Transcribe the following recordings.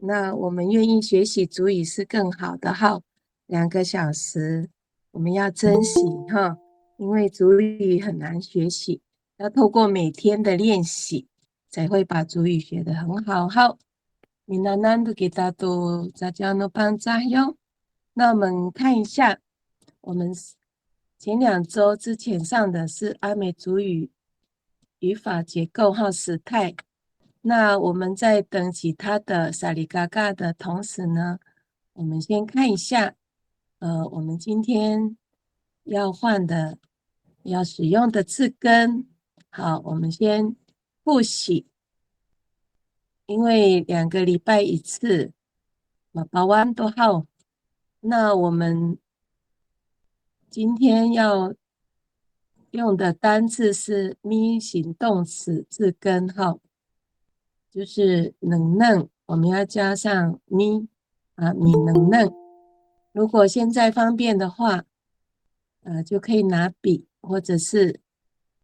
那我们愿意学习主语是更好的哈，2个小时，我们要珍惜哈，因为主语很难学习，要透过每天的练习，才会把主语学得很好。好，Minanando kita tu 자자노 반자요。那我们看一下，我们前2周之前上的是阿美族语语法结构和时态。那我们在等其他的萨里嘎嘎的同时呢，我们先看一下，我们今天要换的、要使用的字根。好，我们先复习，因为2个礼拜一次，宝宝湾都好。那我们今天要用的单字是咪形动词字根号，就是能嫩，我们要加上咪米能嫩。如果现在方便的话，就可以拿笔或者是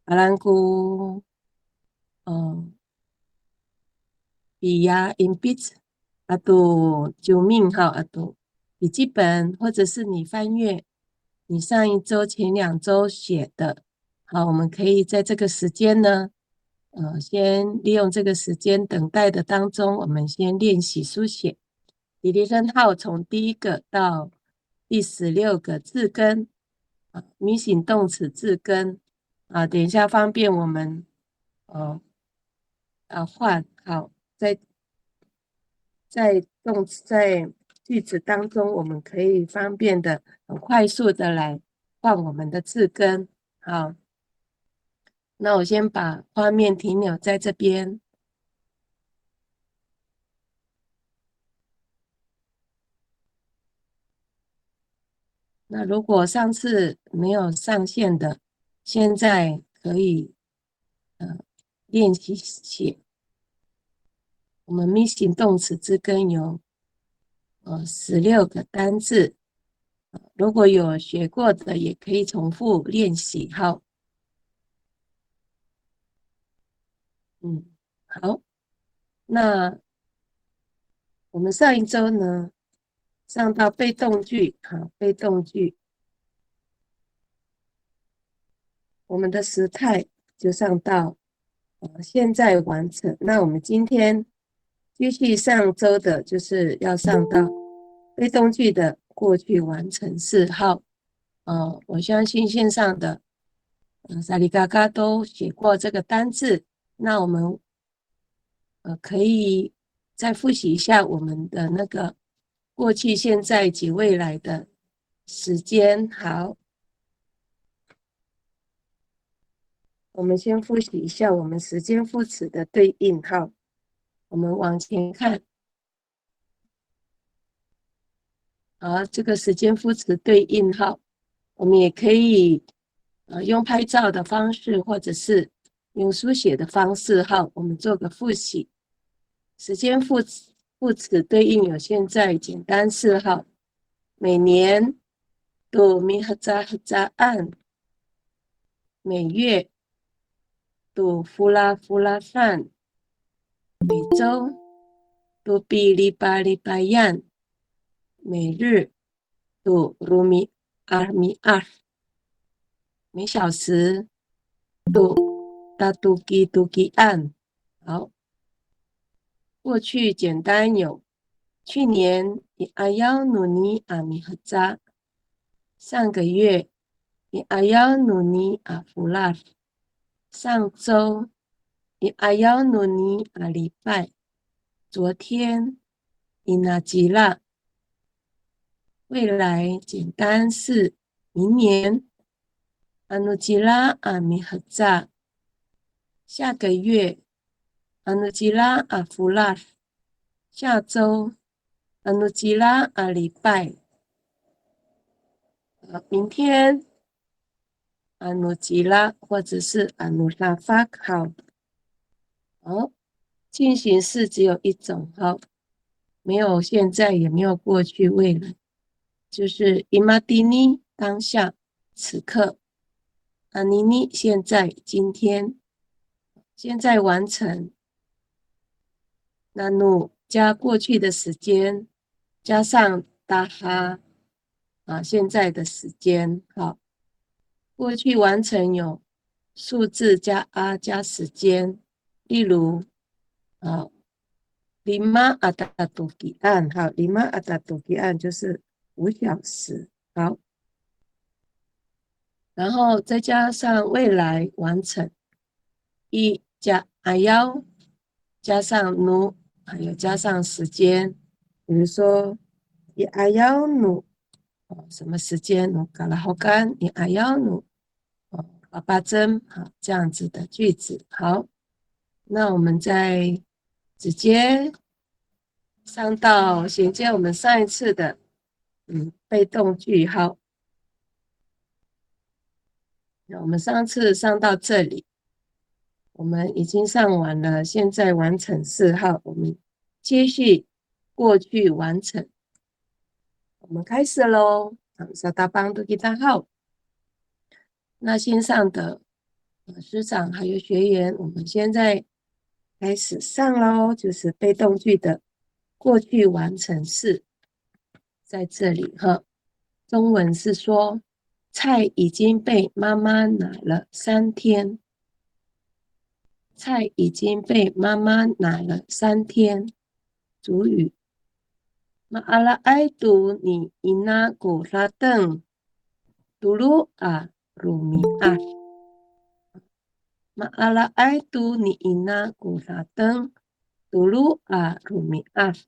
阿兰姑，笔呀、银笔，都救命哈，都笔记本或者是你翻阅你上一周前2周写的，好，我们可以在这个时间呢，先利用这个时间等待的当中，我们先练习书写。李丽珍号从第1个到第16个字根，咪形动词字根，等一下方便我们，换好，在句子当中，我们可以方便的、很快速的来换我们的字根。好，那我先把画面停留在这边。那如果上次没有上线的，现在可以练习写。我们咪形动词字根有16个单字，如果有学过的，也可以重复练习。好，好，那我们上一周呢，上到被动句，好，被动句，我们的时态就上到现在完成。那我们今天继续上周的，就是要上到被动句的过去完成式。好，我相信线上的萨利嘎嘎都写过这个单字，那我们可以再复习一下我们的那个过去、现在及未来的时间。好，我们先复习一下我们时间副词的对应。好，我们往前看。好，这个时间副词对应号，我们也可以用拍照的方式，或者是用书写的方式。好，我们做个复习。时间副词对应有现在简单式。好，每年都咪哈扎哈扎按，每月都呼啦呼啦饭，每周都比哩吧哩吧样，每日都如咪阿咪阿，每小时都达嘟基嘟基按。好，过去简单有去年你阿要努尼阿米哈扎，上个月你阿要努尼阿弗拉，上周你阿要努尼阿礼拜，昨天你那吉拉，未来简单是明年阿努吉拉阿米哈扎，下个月阿努吉拉阿弗拉，下周阿努吉拉阿礼拜，明天阿努吉拉或者是阿努拉发考。好，进行式只有一种。好，没有现在，也没有过去、未来，就是伊玛蒂尼当下、此刻，阿尼尼现在、今天，现在完成。那努加过去的时间，加上哒哈现在的时间。好，过去完成有数字加加时间，例如lima ada tukian，好，lima ada tukian 就是5小时。好，然后再加上未来完成，一加ayaw，加上 nu，还有加上时间，比如说i ayaw nu，什么时间 nu kalahokan i ayaw nu，8针，好，这样子的句子。好，那我们再直接上到衔接我们上一次的被动句号。我们上次上到这里，我们已经上完了，现在完成4号，我们接续过去完成。我们开始咯。小大帮都给大号。那线上的师长还有学员，我们现在开始上咯，就是被动句的过去完成式，在这里哈。中文是说，菜已经被妈妈拿了3天。菜已经被妈妈拿了3天。主语，Ma'ala itu ni ina ko datang dulu rumiat. Ma'ala itu ni ina ko datang dulu rumiat.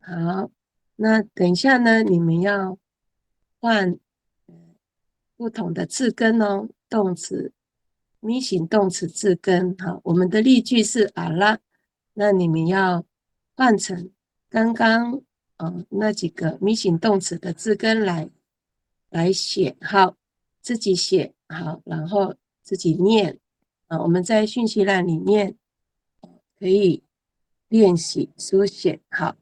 好，那等一下呢，你们要换不同的字根哦，动词咪型动词字根。好，我们的例句是阿拉，那你们要换成刚刚那几个咪型动词的字根来写。好，自己写好，然后自己念。我们在讯息栏里面可以练习书写。好，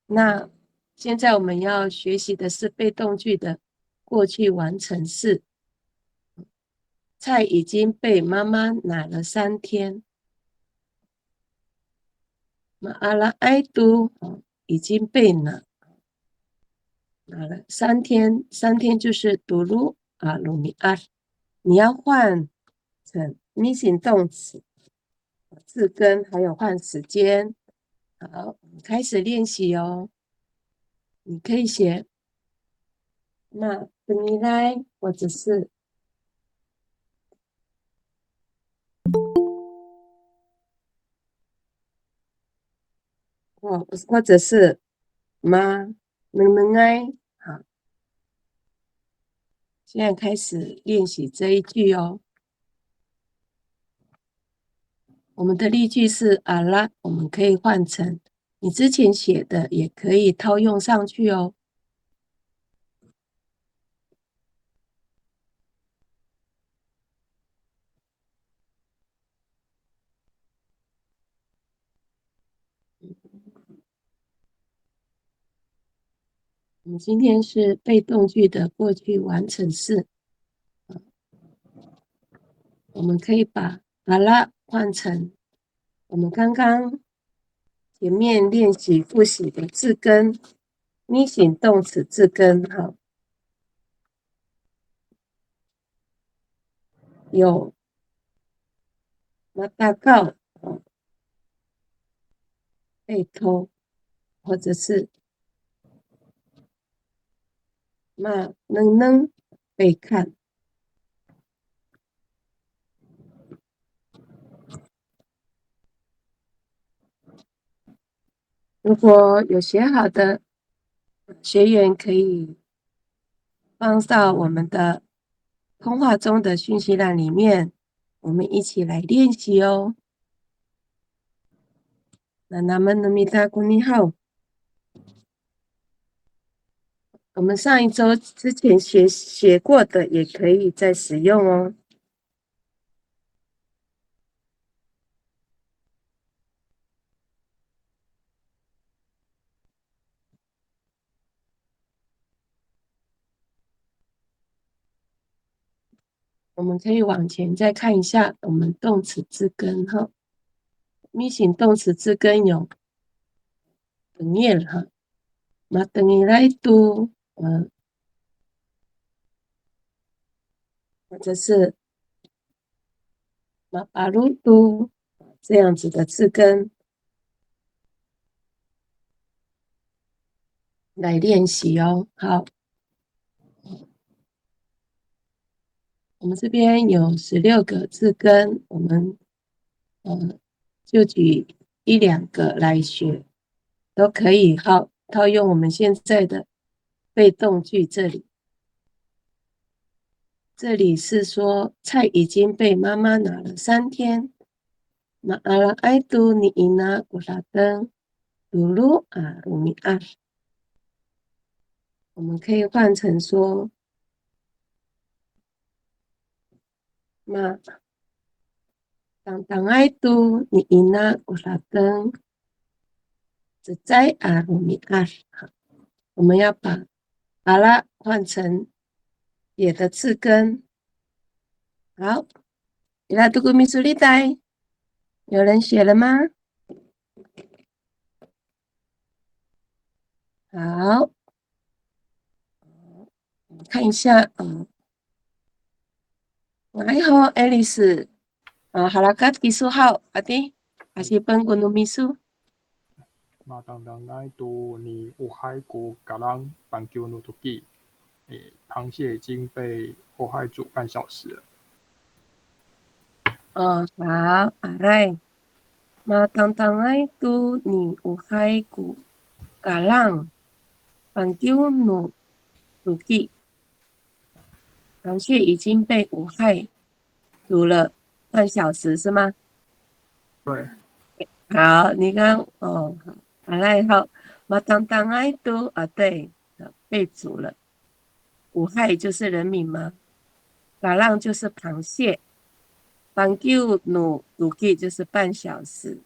那现在我们要学习的是被动句的过去完成式。菜已经被妈妈拿了3天。阿拉爱都已经被拿了3天，3天就是读鲁鲁米阿，你要换成咪型动词字根，还有换时间。好，我们开始练习哦。你可以写那本来或者是或者是妈能爱。好，现在开始练习这一句哦。我们的例句是阿拉，我们可以换成你之前写的，也可以套用上去哦。我们今天是被动句的过去完成式，我们可以把阿拉换成我们刚刚前面练习复习的字根，咪型动词字根。好，有那大告被偷，或者是那能被看。如果有写好的学员，可以放到我们的通话中的讯息栏里面，我们一起来练习哦。那咱们的米达姑你好，我们上一周之前写过的，也可以再使用哦。我们可以往前再看一下我们动词字根哈，咪型动词字根有 pengen ha. Matengilai tu 或者是马巴鲁都这样子的字根来练习哦。好，我们这边有16个字根，我们就举1、2个来学，都可以套用我们现在的被动句这里。这里是说菜已经被妈妈拿了3天。Maalai tu ni ina kulateng dulu rumiat。我们可以换成说ma tangtangai tu ni ina kulateng zai rumiat。我们要把阿拉换成也的字根。好，伊拉杜古米苏里呆，有人写了吗？好，我们看一下，然后 Alice，halakat kisu hao，adi，还是本古努米苏。马当当爱都你乌海古嘎浪板球努图基，螃蟹已经被火害煮半小时了。好，来，马当当爱都你乌海古嘎浪板球努图基，螃蟹已经被无害煮了半小时，是吗？对。好，你刚好，来以后，马当当爱都对，被煮了。无害就是人民嘛，嘎浪就是螃蟹，半球努鲁基就是半小时，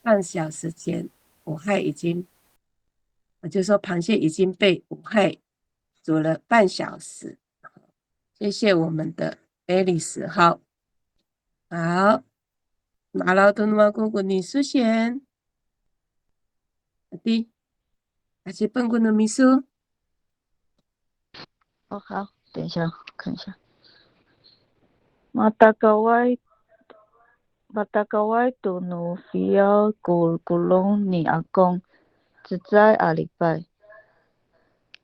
半小时前无害已经，就说螃蟹已经被无害煮了半小时。谢谢我们的 Alice，好，拿劳顿瓦姑姑你书先，的，还是本姑的秘书。好，等一下，看一下。Matakawai tu nu fiao gulong你阿公只在阿礼拜。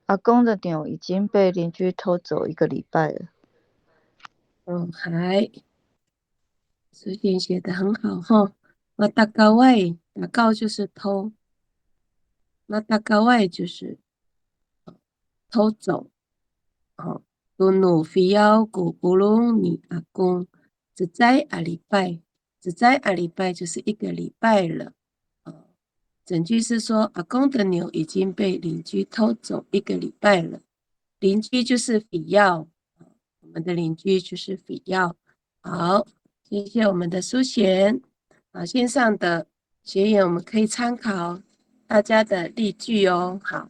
阿公的牛已经被邻居偷走1个礼拜了。还书先写得很好哈。Matakawai，打告就是偷，Matakawai就是偷走。好，都努非要古隆你阿公只在阿礼拜，只在阿礼拜就是1个礼拜了。整句是说阿公的牛已经被邻居偷走1个礼拜了。邻居就是匪要，我们的邻居就是匪要。好，谢谢我们的苏贤。线上的学员我们可以参考大家的例句哦。好，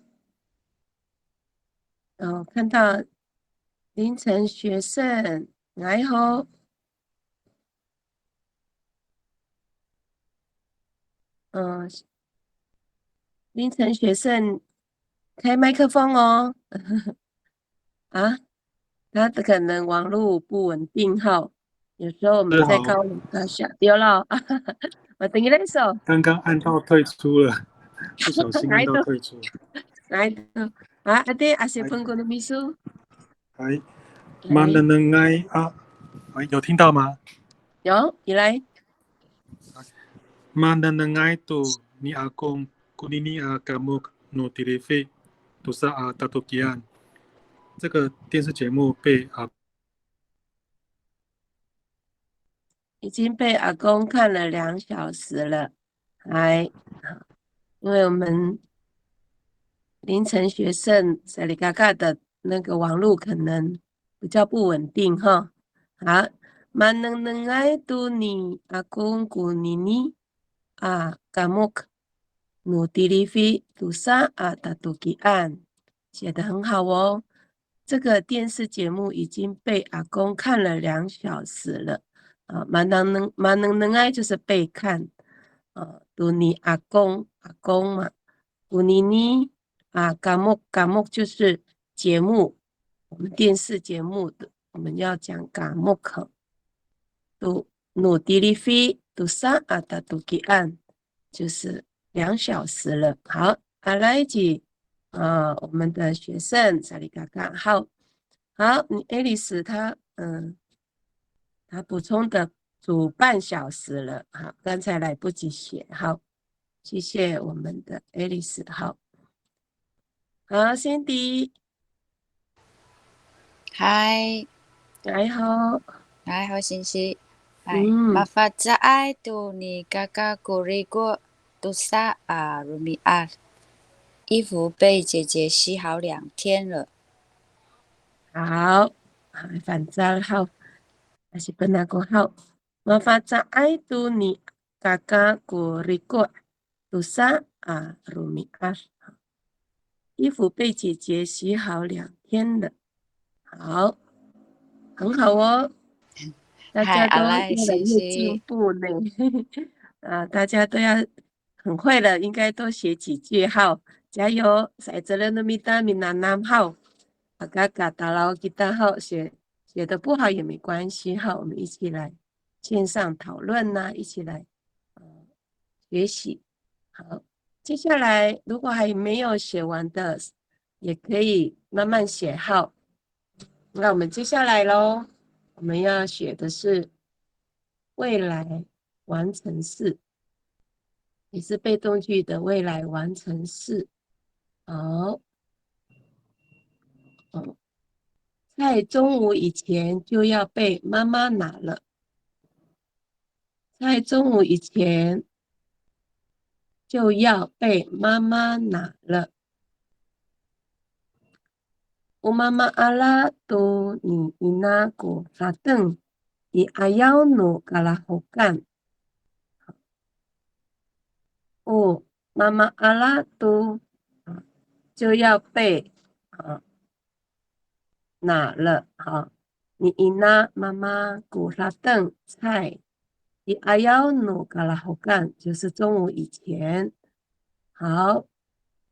看到凌晨学生，然后凌晨学生开麦克风哦。他可能网络不稳定哈，有时候我们在高楼大厦丢了。我等一下手，刚刚按到退出了，不小心按到退出。来的阿弟阿些分工的秘书。哎，马能能爱啊，有听到吗？有，你来。马能能爱都你阿公古尼尼阿嘎木诺迪雷费杜萨阿达多吉安。这个电视节目被已经被阿公看了2小时了。因为我们凌晨学生塞里嘎嘎的那个网络可能比较不稳定哈。好，马能能爱都你阿公古尼尼嘎木努迪里菲杜萨达杜吉安，写得很好哦。这个电视节目已经被阿公看了2小时了。马能能爱就是被看。读你阿公嘛，古尼尼嘎木就是节目，我们电视节目的，我们要讲嘎木口，读努迪利菲读三达读吉安，就是2小时了。好，阿来吉我们的学生萨利嘎嘎，好，你爱丽丝她他补充的煮半小时了，好，刚才来不及写，好，谢谢我们的 Alice， 好，Cindy， Hai, 你好， hai ho xin xí. Hai, mafaza ai tu ni kaka kurigo tu sa rumi a. 衣服被姐姐洗好2天了。好，反正好，还是跟那个好。Mafaza ai tu ni kaka kurigo tu sa rumi a. 衣服被姐姐洗好2天了，好，很好哦。大家都越来越进步呢，大家都要很会了，应该多写几句好，加油！塞泽勒的米达米南南好，嘎嘎达劳吉达好，写的不好也没关系好，我们一起来线上讨论呐，一起来学习。好，接下来如果还没有写完的，也可以慢慢写好。那我们接下来咯，我们要写的是未来完成式，也是被动句的未来完成式。好，在中午以前就要被妈妈拿了。在中午以前就要被妈妈拿了。我妈妈阿拉都你那个拉登，你阿要努嘎拉好干。妈妈阿拉都就要被拿了。好，你那妈妈古拉登菜，你阿要努嘎拉好干，就是中午以前。好，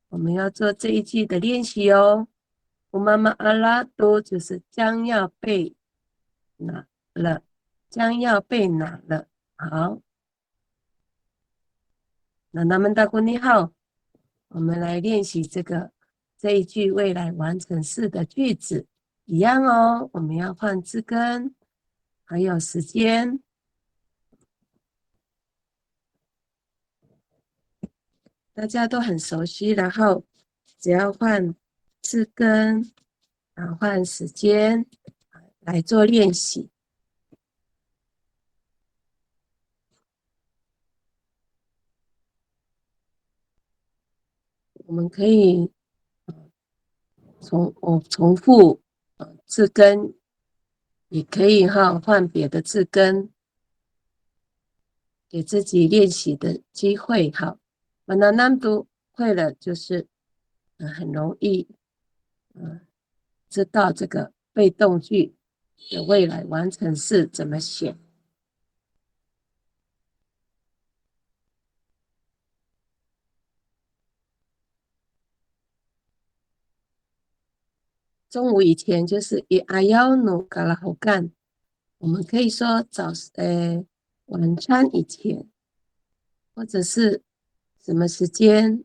我们要做这一句的练习哦。我妈妈阿拉都就是将要被拿了，将要被拿了。好，那他们大姑你好，我们来练习这一句未来完成式的句子，一样哦。我们要换字根，还有时间。大家都很熟悉，然后只要换字根，然后换时间来做练习。我们可以重复字根，也可以换别的字根，给自己练习的机会。好，那难度会了，就是很容易知道这个被动句的未来完成式怎么写。中午以前就是阿要努嘎拉好干，我们可以说晚餐以前，或者是什么时间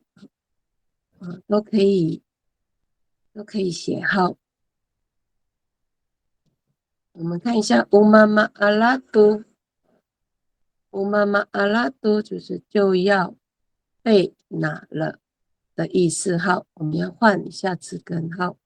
都可以写好。我们看一下乌妈妈阿拉都，乌妈妈阿拉都就是就要被拿了的意思。好，我们要换一下词根号。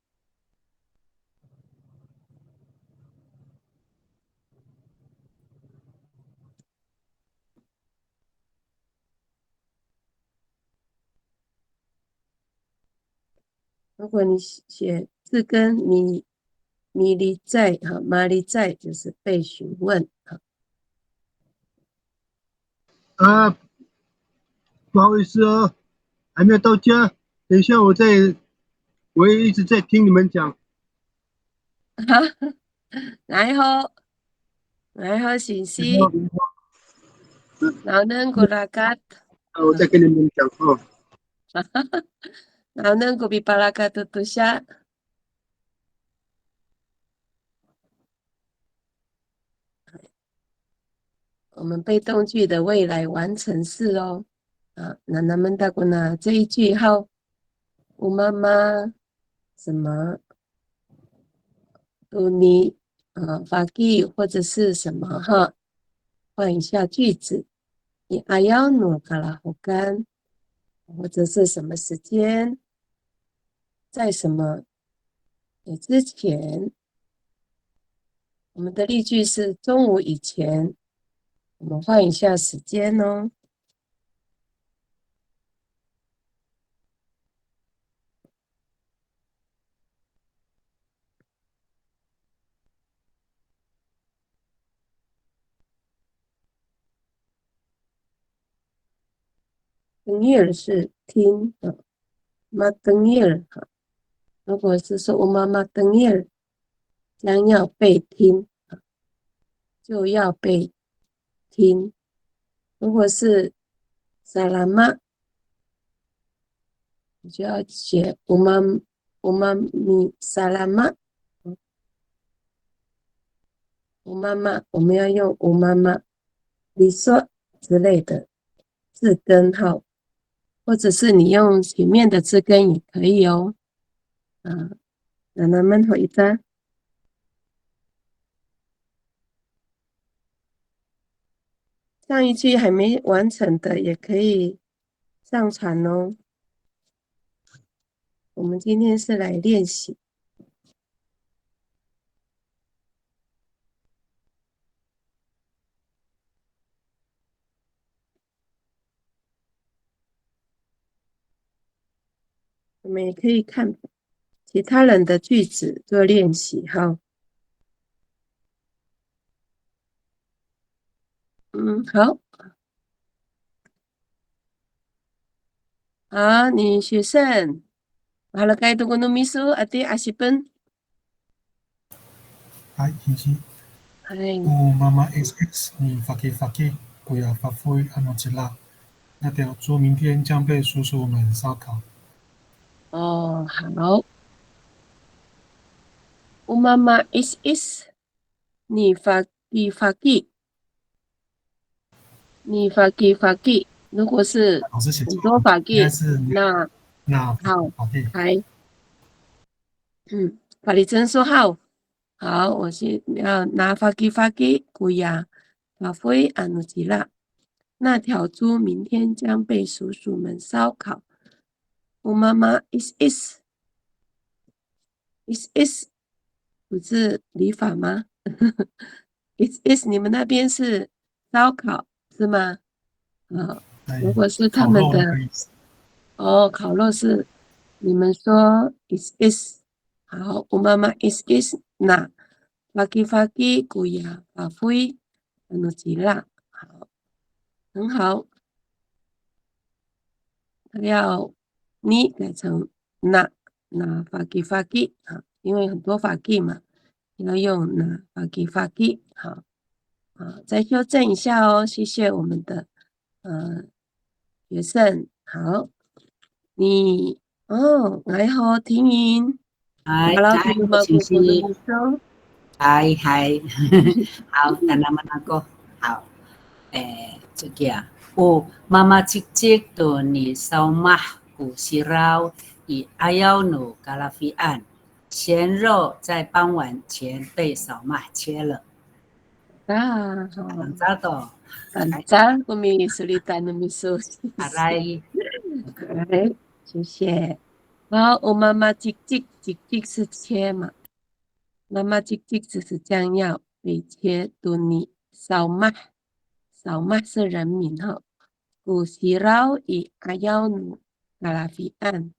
如果你写字根米利在玛丽在就是被询问不好意思哦，还没有到家，等一下我也一直在听你们讲。然后信息，然后呢，过来嘎那我再跟你们讲哦。然后呢，古比巴拉卡多多下，我们被动句的未来完成式哦。那咱们大过呢这一句后，我妈妈什么都你发给或者是什么哈，换一下句子，你阿要努卡拉好干，或者是什么时间，在什么之前，我们的例句是中午以前，我们换一下时间哦。登叶是听妈登叶如果是说我妈妈登叶将要被听就要被听。如果是萨拉玛，你就要写我妈咪萨拉玛。我妈妈，我们要用我妈妈、你说之类的字根号，或者是你用前面的字根也可以哦。那咱们回答。上一句还没完成的也可以上传哦。我们今天是来练习。我们也可以看其他人的句子做练习哈。好。好，女学生。Mahalaga ito kuno miso ate asipin. Hai, Hinji. Ay, Mama XX 你发给不要发挥安吉拉。那条猪明天将被叔叔们烧烤。哦，好。Umama is 你发给，你发给。如果是老师写错很多发应该给，是那好，发给。还法理真说好。好，我先要拿发给古呀，发挥安努吉拉。那条猪明天将被叔叔们烧烤。我妈妈 is 不是理发吗？is 你们那边是烧烤是吗？如果是他们的烤肉是你们说 is 好，我妈妈 is 那发给古呀发挥努吉拉好，很好。它要你改成那发给因为很多发给嘛，要用那发给好。再修正一下哦，谢谢我们的学生。好，你来好听音，嗨，好了，嗨，听吗？星姑姑的星，你说，嗨嗨，好，咱们那个好，这个啊，妈妈直接对你烧麦古西绕以阿腰努嘎拉菲案，咸肉在傍晚前被扫码切了。好，早的，我们手里单的没说，阿来，谢谢。好，我妈妈直是切嘛。妈妈直只是将要被切炖你烧麦是人名哈。古西绕以阿要努阿拉比安，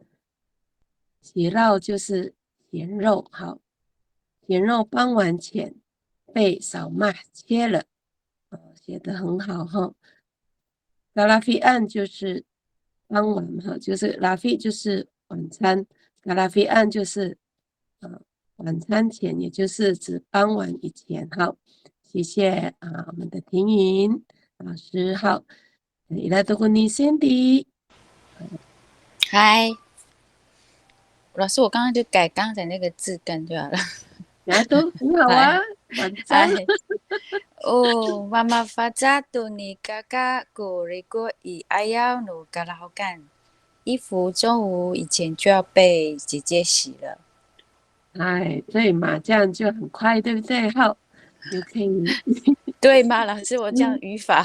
西绕就是咸肉好，咸肉傍晚前被扫麦切了，写得很好哈。嘎拉菲案就是傍晚哈，就是拉菲就是晚餐，嘎拉菲案就是晚餐前，也就是指傍晚以前。好，谢谢我们的婷莹老师。好，伊拉多过你 Cindy，嗨，老师，我刚刚就改刚才那个字根就好了。伊拉都很好啊，晚上。嗨，哦，妈妈发扎杜尼嘎嘎古瑞过以阿要努嘎拉好干，衣服中午以前就要被姐姐洗了。哎，对嘛，这样就很快，对不对？好，就可以对吗，老师？我这样语法，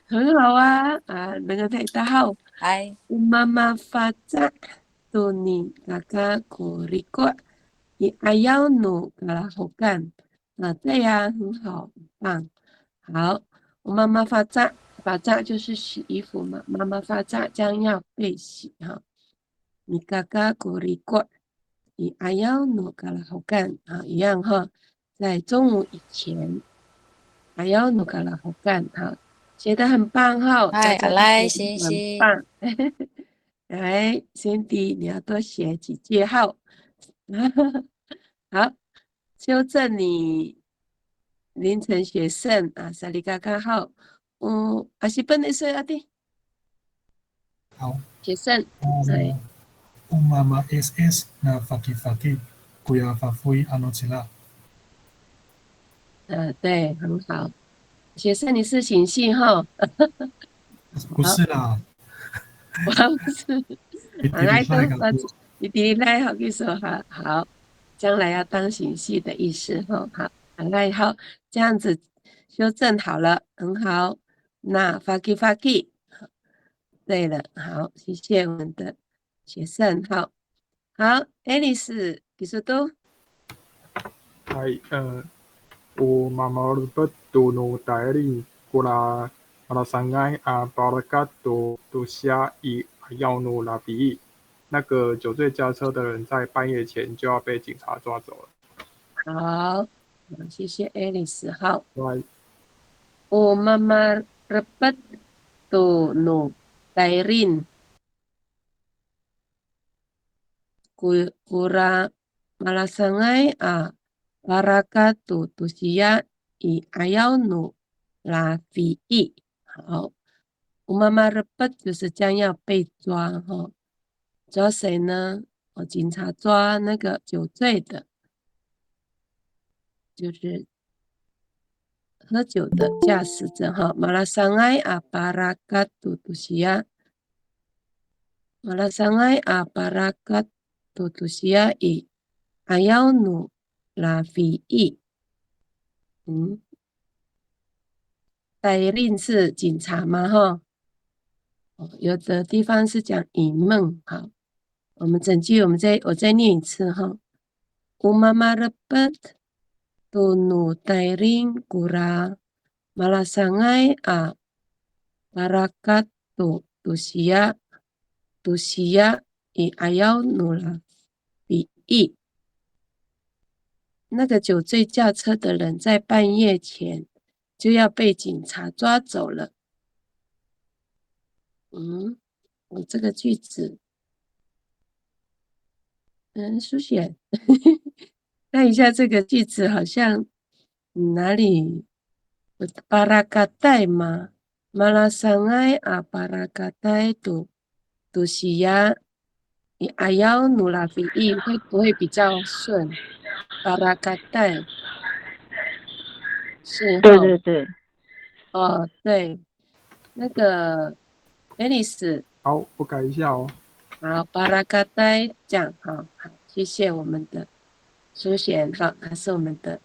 很好啊，那个太大好。嗨，妈妈发扎杜尼嘎嘎古瑞过以阿要努嘎拉好干，对呀，很好，很棒。好，我妈妈发扎，发扎就是洗衣服嘛。妈妈发扎将要被洗哈。你嘎嘎古里过，你阿要努嘎拉好干啊，一样哈。在中午以前，阿要努嘎拉好干哈，写得很棒哈，大嗨，家都来，写得很星星，棒。来，Cindy，你要多写几句号。好，修正你凌晨写圣啊，萨利嘎嘎号，阿西本的说阿弟好，写圣，哎， Umama SS na faki-faki kuya fafui anochila。对，很好，写圣你是情绪哈，不是啦，我不是，你来都个你第来好，跟说好，将来要当情绪的意思哈，好，来好，这样子修正好了，很好，那 faki faki。对了，好，谢谢我们的学生，好，Alice，技术都はい、o Mama Roberto no Diary Kura Malasangai a Barakato Lucia i Ayano Labi。那个酒醉驾车的人在半夜前就要被警察抓走了。好，谢谢 Alice，好，对，我妈妈 Roberto no Diary Kura Malasangai a Barakato Lucia i Ayano Labi，好。我妈妈的 b 就是将要被抓哈，抓谁呢？警察抓那个酒醉的，就是喝酒的驾驶者哈。马拉桑埃阿巴拉嘎杜杜西亚，马拉桑埃阿巴拉嘎杜杜西亚伊阿要努拉菲伊，带领是警察吗？哈。有的地方是讲引梦，好，我们整句我再念一次哈。Umama repet tunu tairing kura malasangai a barakat tusia i ayaw nula bi i。那个酒醉驾车的人在半夜前就要被警察抓走了。我这个句子，书写，看一下这个句子好像哪里巴拉嘎带吗？马拉桑埃啊，巴拉嘎带都西亚，你阿要努拉比伊会不会比较顺？巴拉嘎带是对哈，对对，哦对，那个 Alice。好，我改一下哦。好，巴拉嘎呆讲，好，谢谢我们的苏贤，好，他是我们的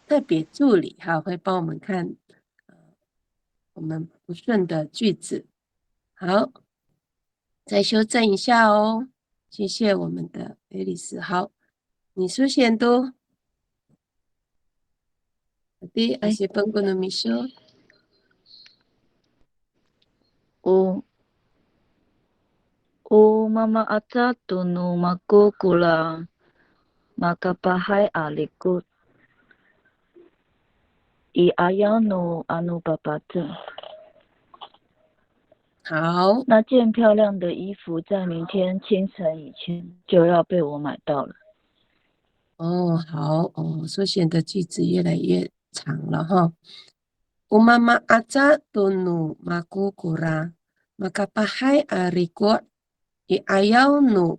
特别助理，好，会帮我们看我们不顺的句子，好，再修正一下哦，谢谢我们的爱丽丝，好，你苏贤都，好的，阿西本古努米修，o mama ata tunu mako kula makapahay alikut i ayaw no anu papatu。好，那件漂亮的衣服在明天清晨以前就要被我买到了。好，苏贤的句子越来越长了哈。Umama aca tunu makukura makapahay arikot iayaw nu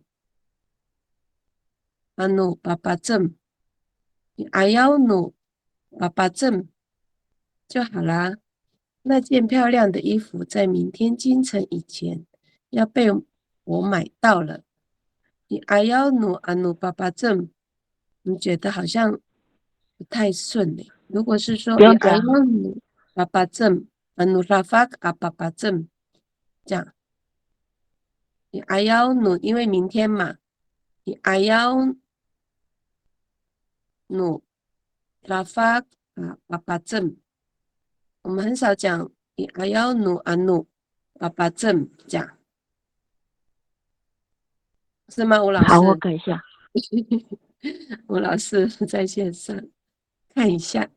papacem iayaw nu papacem就好啦。那件漂亮的衣服在明天清晨以前要被我买到了。iayaw nu papacem，你觉得好像不太顺嘞。如果是说不用讲 iayaw nu papacem rafak papacem 这样。iayaw nu 因为明天嘛，iayaw nu rafak papacem，我们很少讲iayaw nu papacem 这样，是吗？吴老师？好，我改一下。吴老师在线上看一下。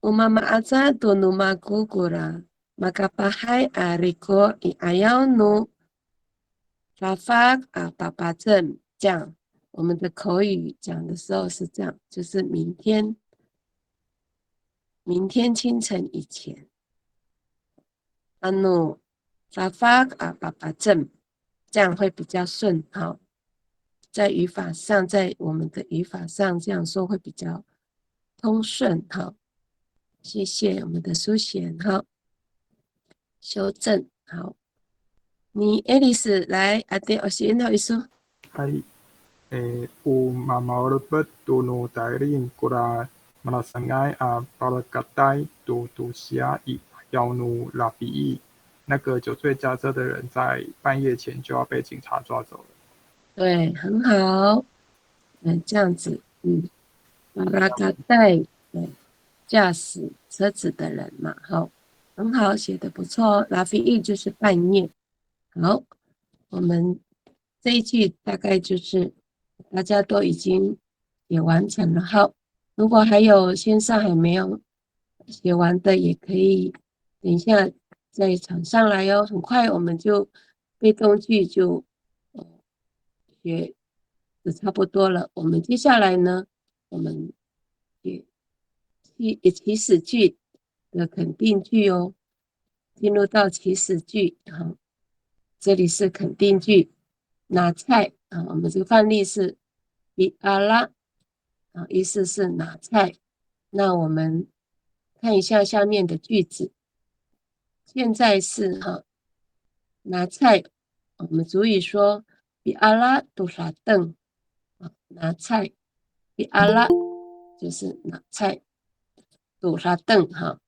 Umama aca tunu makukura makapahay ariko iayaw nu rafak papacem 这样。我们的口语讲的时候是这样，就是明天清晨以前rafak papacem 这样会比较顺。好，在语法上，在我们的语法上这样说会比较通顺。好，谢谢我们的苏贤。好，修正。好，你爱丽丝来阿弟，我先好意思。はい。Umamorot tunu tairin kura malasangai barakatai tusia i yaunu labi。那个酒醉驾车的人在半夜前就要被警察抓走了。对，很好。这样子，巴拉嘎带驾驶车子的人嘛，好，很好，写的不错。拉菲伊就是半夜。好，我们这一句大概就是大家都已经也完成了。好，如果还有线上还没有写完的，也可以等一下再传上来哦。很快我们就被动句就学的差不多了。我们接下来呢，我们也祈使句的肯定句哦，进入到祈使句。好，这里是肯定句，拿菜啊，我们这个范例是比阿拉啊，意思是拿菜。那我们看一下下面的句子，现在是拿菜，我们主语说比阿拉多少凳拿菜，比阿拉就是拿菜，多少凳哈。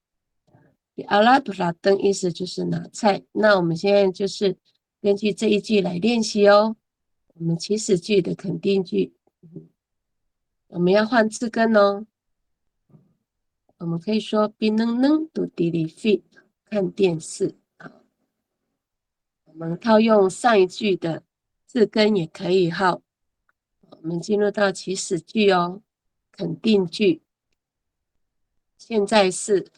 比阿拉多少凳意思就是拿菜。那我们现在就是根据这一句来练习哦。我们祈使句的肯定句，我们要换字根哦。我们可以说比能读地理费看电视啊。我们套用上一句的字根也可以哈。我们进入到祈使句哦，肯定句。现在是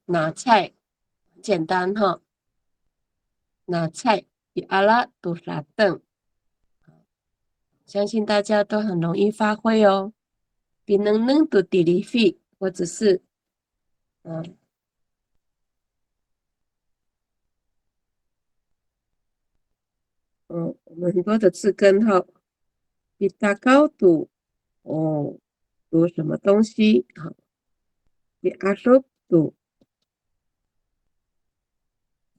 拿菜，很简单哈。拿菜比阿拉多少凳，相信大家都很容易发挥哦。比能读地理费，或者是我们很多的字根哈，比大高读读什么东西比阿叔读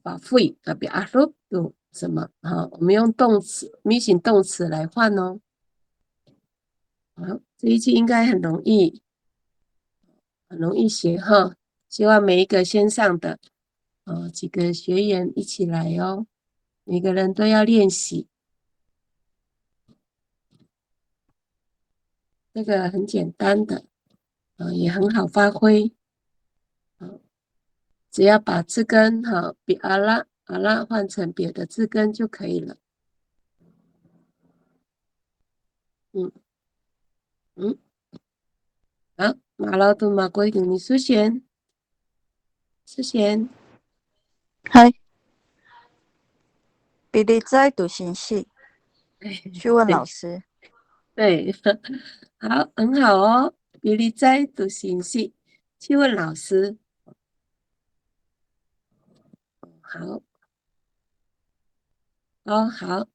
把会比阿叔读什么我们用动词咪形动词来换哦。好，这一句应该很容易学哈。希望每一个线上的几个学员一起来哦，每个人都要练习。这个很简单的也很好发挥。只要把字根比阿拉换成别的字根就可以了。好，马老杜马归给你苏贤。嗨，比利在读信息，去问老师。对，好，很好哦。比利在读信息，去问老师。好，哦，好，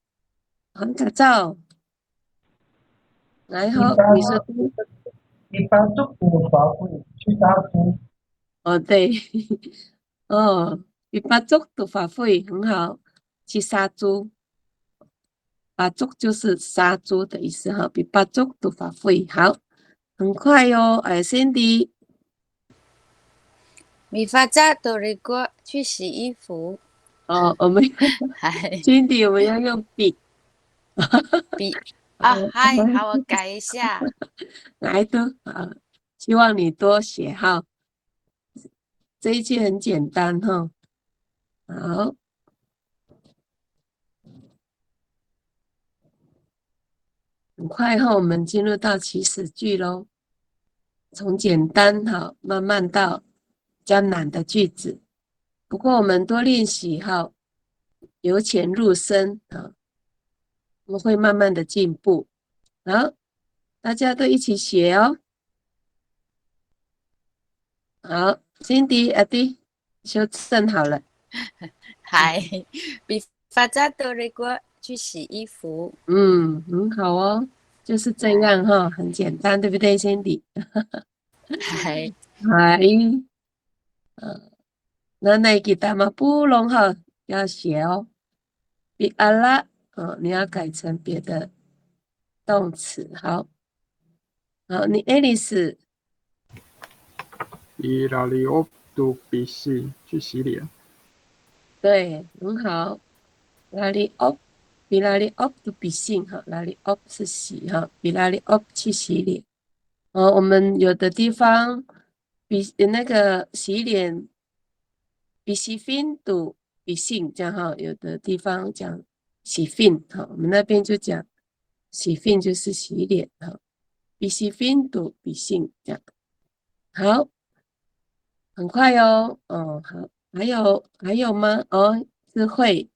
很感照。然后你说，一般中国法会去杀猪，哦，对，哦，比巴族的法会很好，去杀猪，巴族就是杀猪的意思哈，比巴族的法会好，很快哟，哎，Cindy，米发扎多瑞过去洗衣服，哦，我们嗨， Cindy 我们要用笔，比啊嗨，好，我改一下。来的啊，希望你多写哈，这一句很简单哈，好，很快哈，我们进入到起始句喽。从简单哈，慢慢到比较难的句子。不过我们多练习哈，由浅入深啊，我们会慢慢的进步。好，大家都一起写哦。好，Cindy、阿弟修正好了。嗨，比发扎多瑞过去洗衣服。很好哦，就是这样哈，很简单，对不对，Cindy？嗨，嗨，那给大家不弄哈，要写哦。比阿拉，你要改成别的动词。好，好，你 Alice，伊拉里奥杜比西去洗脸。对，很好。哪里 op，比哪里 op 的比性哈，哪里 op 是洗哈，比哪里 op 去洗脸。我们有的地方比那个洗脸比洗fin 读比性这样哈，有的地方讲洗 fin 哈，我们那边就讲洗 fin 就是洗脸哈，比洗 fin 读比性这样。好，很快哦，哦好，还有吗？哦，智慧。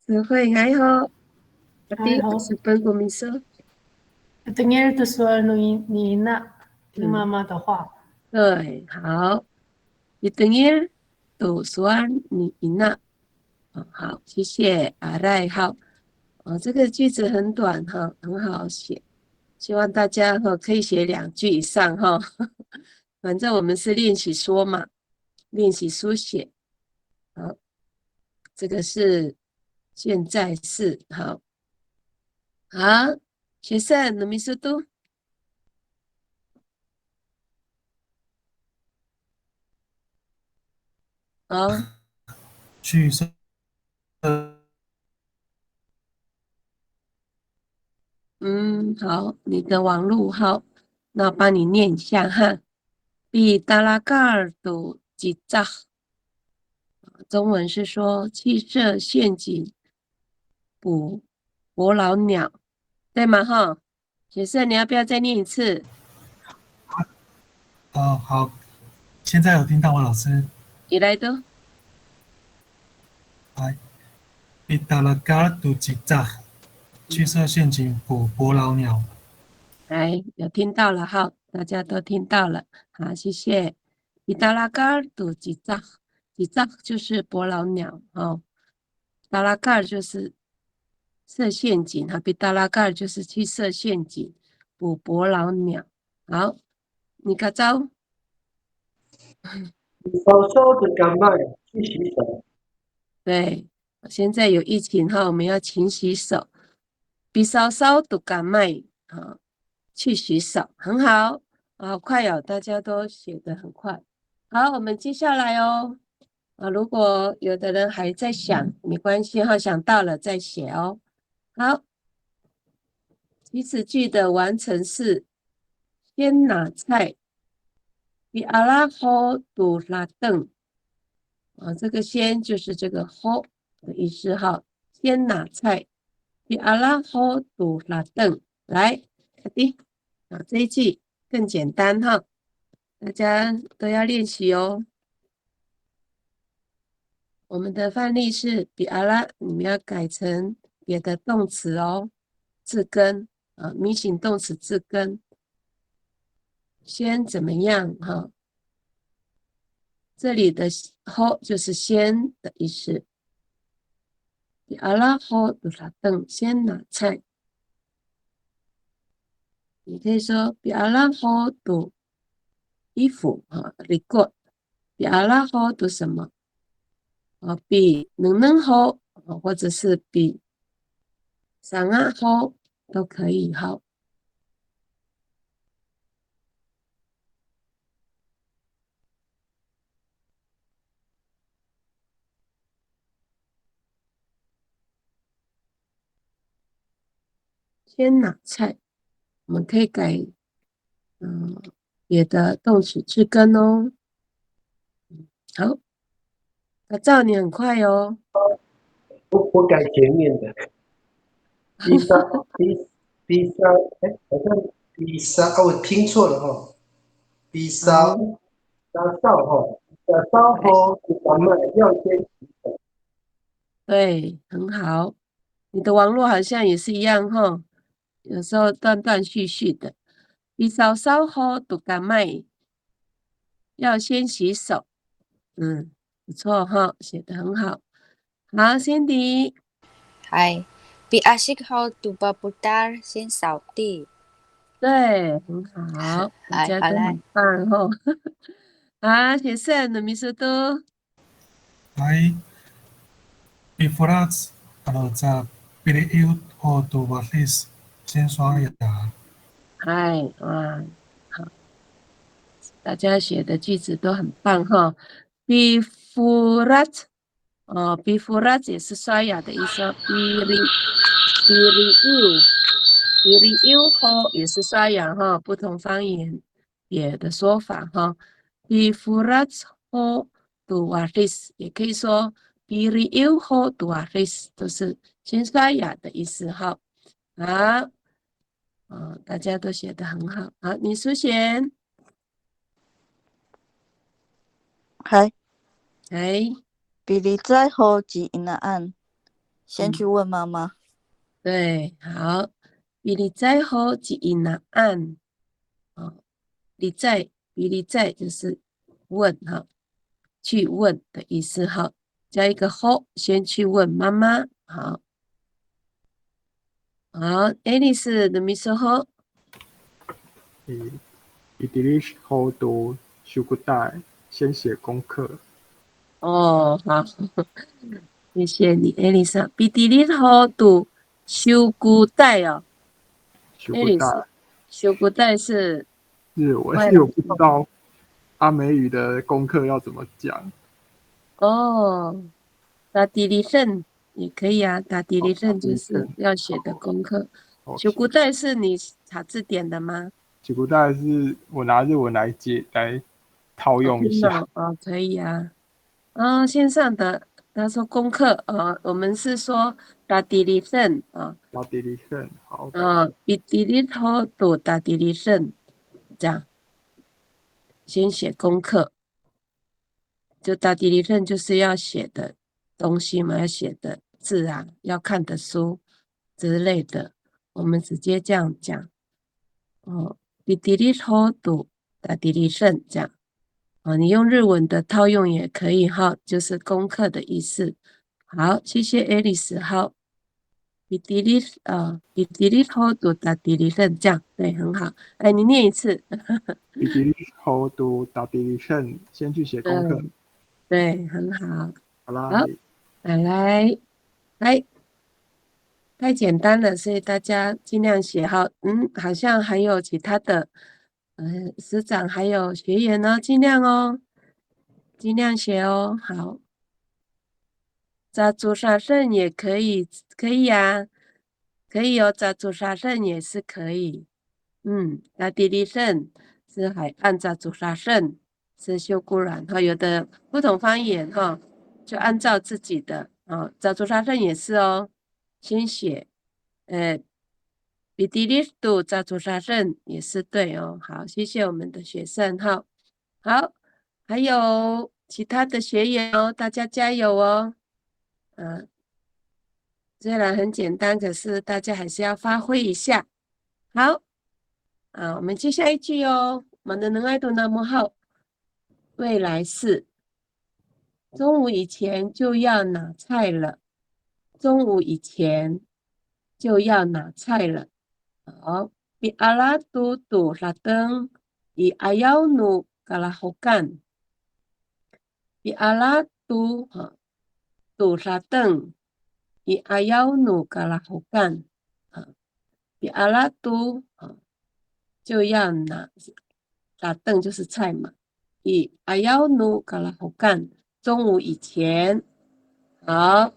智慧还好，还好。是本国民说。Dengar itu suara Nina 听妈妈的话。对，好，你等一读完你那，好，谢谢阿赖好，这个句子很短哈，很好写，希望大家可以写2句以上哈，反正我们是练习说嘛，练习书写，好，这个是现在式，好，好，学生，你们速读。哦，去色好，你的网路好，那我帮你念一下哈。比达拉嘎尔都吉扎，中文是说去设陷阱捕伯劳鸟，对吗？哈，学生你要不要再念一次？好，现在有听到吗，老师？你来的。来，比达拉嘎尔杜吉扎，去设陷阱捕伯劳鸟。哎，有听到了哈，大家都听到了，好，谢谢。比达拉嘎尔都吉扎，吉扎就是伯劳鸟哦，达拉嘎尔就是设陷阱哈，比达拉嘎尔就是去设陷阱捕伯劳鸟。好，你个招。稍稍的感冒，去洗手。对，现在有疫情哈，我们要勤洗手，比稍稍的感冒啊，去洗手，很好，好快哦，大家都写得很快。好，我们接下来哦，如果有的人还在想，没关系哈，想到了再写哦。好，起始句的完成是先拿菜，比阿拉好杜拉邓。这个先就是这个 ho 的意思哈，先拿菜，比阿拉 ho 杜拉邓来，好的，这一句更简单哈，大家都要练习哦。我们的范例是比阿拉，你们要改成别的动词哦，字根名形动词字根，先怎么样哈？这里的 ho 就是先的意思。比阿拉 ho 杜拉登，先拿菜。你可以说比阿拉 ho 杜衣服啊，里过。比阿拉 ho 杜什么？比能 ho 或者是比三啊 ho 都可以哈。先拿菜，我们可以改别的动词字根哦。好，那照你很快哦。我改前面的。比萨，好像比萨，我听错了哈。比萨，沙少哈，沙后咱们要先洗手。对，很好。你的网络好像也是一样哈，有时候断断续续的。比稍稍后读干麦，要先洗手。不错哈，写得很好。好，Cindy。嗨，比阿西后读巴布达先扫地。对，很好，大家都很棒哦。好，学生的秘书都。来，before 在period 或读 walis 先刷牙。嗨，哇，好，大家写的句子都很棒哈。before before 也是刷牙的意思。before 后也是刷牙哈，不同方言也的说法哈。before 后读 walis 也可以说 before 后读 walis 都是先刷牙的意思哈。好。大家都写得很好。好，你苏贤。嗨。比你在后几音的按，先去问妈妈。对，好。比你在后几音的按。比你在就是问哈，去问的意思哈，加一个后，先去问妈妈。好。好 ，Alice 的秘书后。比迪利后读修古代，先写功课。好，谢谢你 ，Alice。比迪利后读修古代哦。Alice，修古代是日文，因为我不知道阿美语的功课要怎么讲。打地理胜也可以啊，打地理胜就是要写的功课。修古代是你查字典的吗？修古代是我拿日文来套用一下。可以啊。线上的他说功课，我们是说打地理胜啊。打地理胜，好。比地理头读打地理胜，这样。先写功课。就打地理胜就是要写的东西嘛，要写的字啊，要看的书之类的，我们直接这样讲。比地理头读打地理胜这样。你用日文的套用也可以哈，就是功课的意思。好，谢谢 Alice。好，比地理头读打地理胜这样，对，很好。哎，你念一次。比地理头读打地理胜，先去写功课。对，很好。好啦。好，来，太简单了，所以大家尽量写好。好像还有其他的，师长还有学员哦，尽量写哦。好，杂组杀胜也可以啊，可以哦，杂组杀胜也是可以。那地理胜是海岸杂组杀胜是修固然哈，有的不同方言哈，就按照自己的杂组杀胜也是哦，先写。比地理度杂组杀胜也是对哦。好，谢谢我们的学生哈。好，还有其他的学员哦，大家加油哦。虽然很简单，可是大家还是要发挥一下。好，我们接下一句哦。我们的能爱度那么好，未来式中午以前就要拿菜了，中午以前就要拿菜了。好，Pi ala tu tu rateng I ayaw nu kalahukan. Pi ala tu tu rateng I ayaw nu kalahukan. Pi ala tu 就要拿rateng就是菜嘛。I ayaw nu kalahukan 中午以前。好，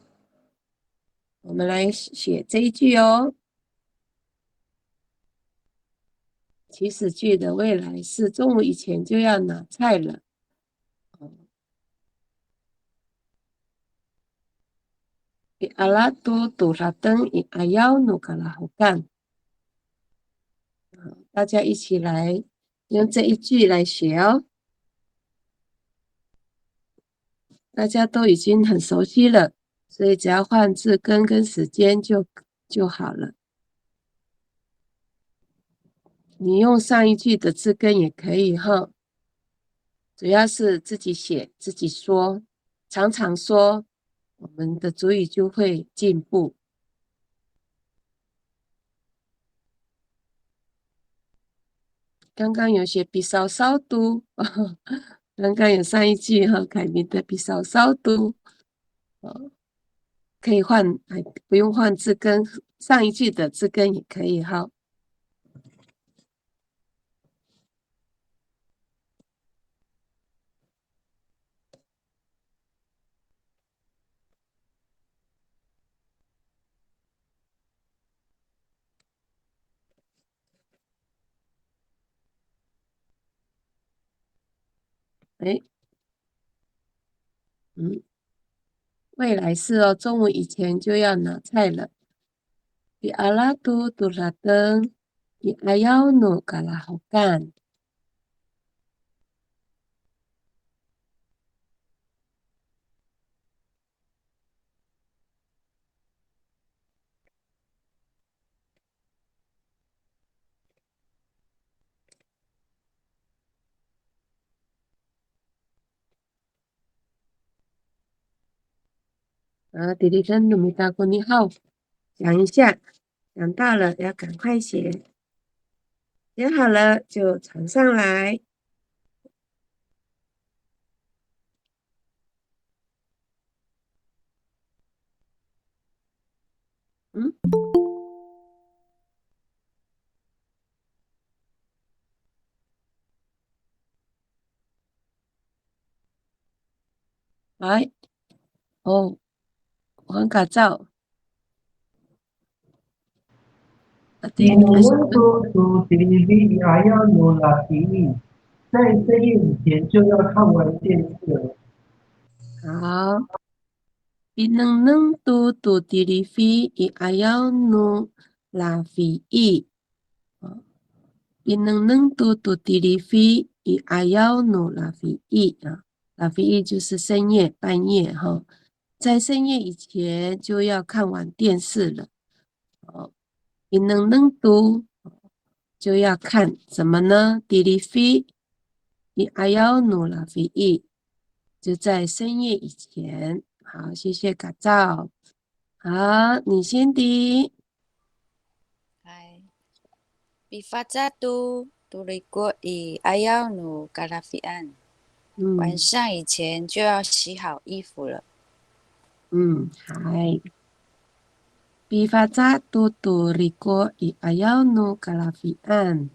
我们来写这一句哦。祈使句的未来式，中午以前就要拿菜了。Di ala tu tu rateng I ayaw nu kalahukan。大家一起来用这一句来学哦。大家都已经很熟悉了，所以只要换字根跟时间就好了。你用上一句的字根也可以哈，主要是自己写自己说，常常说，我们的族语就会进步。刚刚有写比稍稍读，刚刚有上一句哈，凯明的比稍稍读，可以换，不用换字根，上一句的字根也可以哈。未来式哦，中午以前就要拿菜了。Di ala tu tu rateng I ayaw nu kalahukan。弟弟跟努米达姑你好，讲一下，讲到了要赶快写，写好了就传上来。来，哦，黄卡照。TV ayaw nu TV，在深夜以前就要看完电视了。好，Pinengneng tu TV I ayaw nu lavi. Pinengneng tu TV I ayaw nu lavi 啊，lavi 就是深夜半夜哈，在深夜以前就要看完电视了。Pinengneng tu 就要看什么呢 ？TV I ayaw nu lavi 就在深夜以前。好，谢谢嘎照。好，你先滴。Bifaza tu turiko I ayaw nu kalafian。晚上以前就要洗好衣服了。嗨。Bifaza tu turiko I ayaw nu kalafian。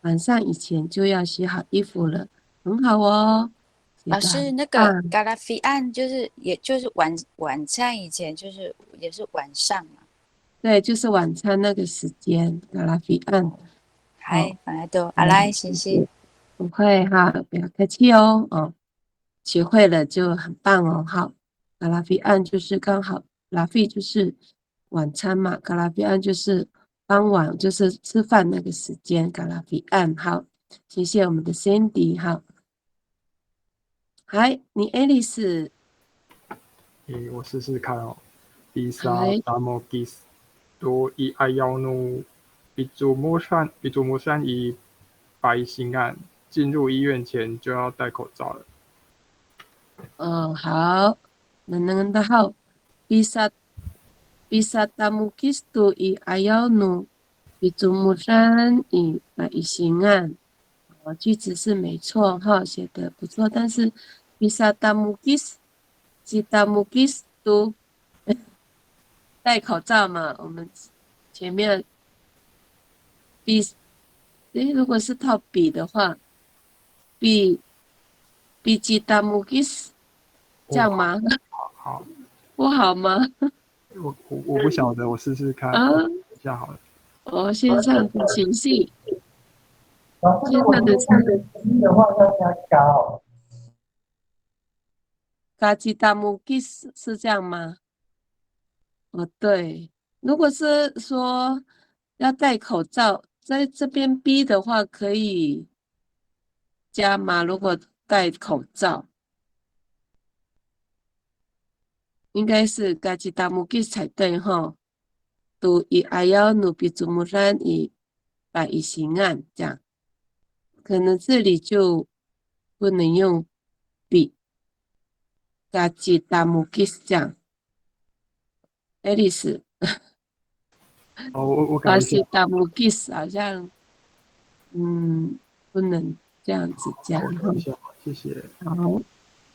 晚上以前就要洗好衣服了，很好哦。老师，那个嘎拉菲案也就是晚餐以前，也是晚上嘛。对，就是晚餐那个时间，嘎拉菲案。嗨，本来都阿来，谢谢。不会哈，不要客气哦。学会了就很棒哦。好，嘎拉菲案就是刚好，拉菲就是晚餐嘛，嘎拉菲案就是傍晚，就是吃饭那个时间，嘎拉菲案。好，谢谢我们的 Sandy。好。嗨，你 Alice。我试试看哦。Bisa Damogis do I ayaw nu bitumusan I 白心案，进入医院前就要戴口罩了。好，menengan tahu bisa bisa tamukis tu i ayaw nu bitumusan i maisingan。句子是没错哈，写的不错，但是 bisa tamukis kita mukis 都戴口罩嘛，我们前面比如果是套笔的话，比 kita mukis 这样吗？好，不好吗？我不晓得，我试试看，一下好了。线上的情绪，老师，我们看的音的话要加高。kita mukis 是这样吗？对，如果是说要戴口罩，在这边 B 的话可以加吗？如果戴口罩，应该是 kita mukis 才对哈。都以ayaw nu bitumusan i maisingan 这样，可能这里就不能用 B。kita mukis 这样。Alice， 我改一下。kita mukis 好像不能这样子讲。谢谢。好，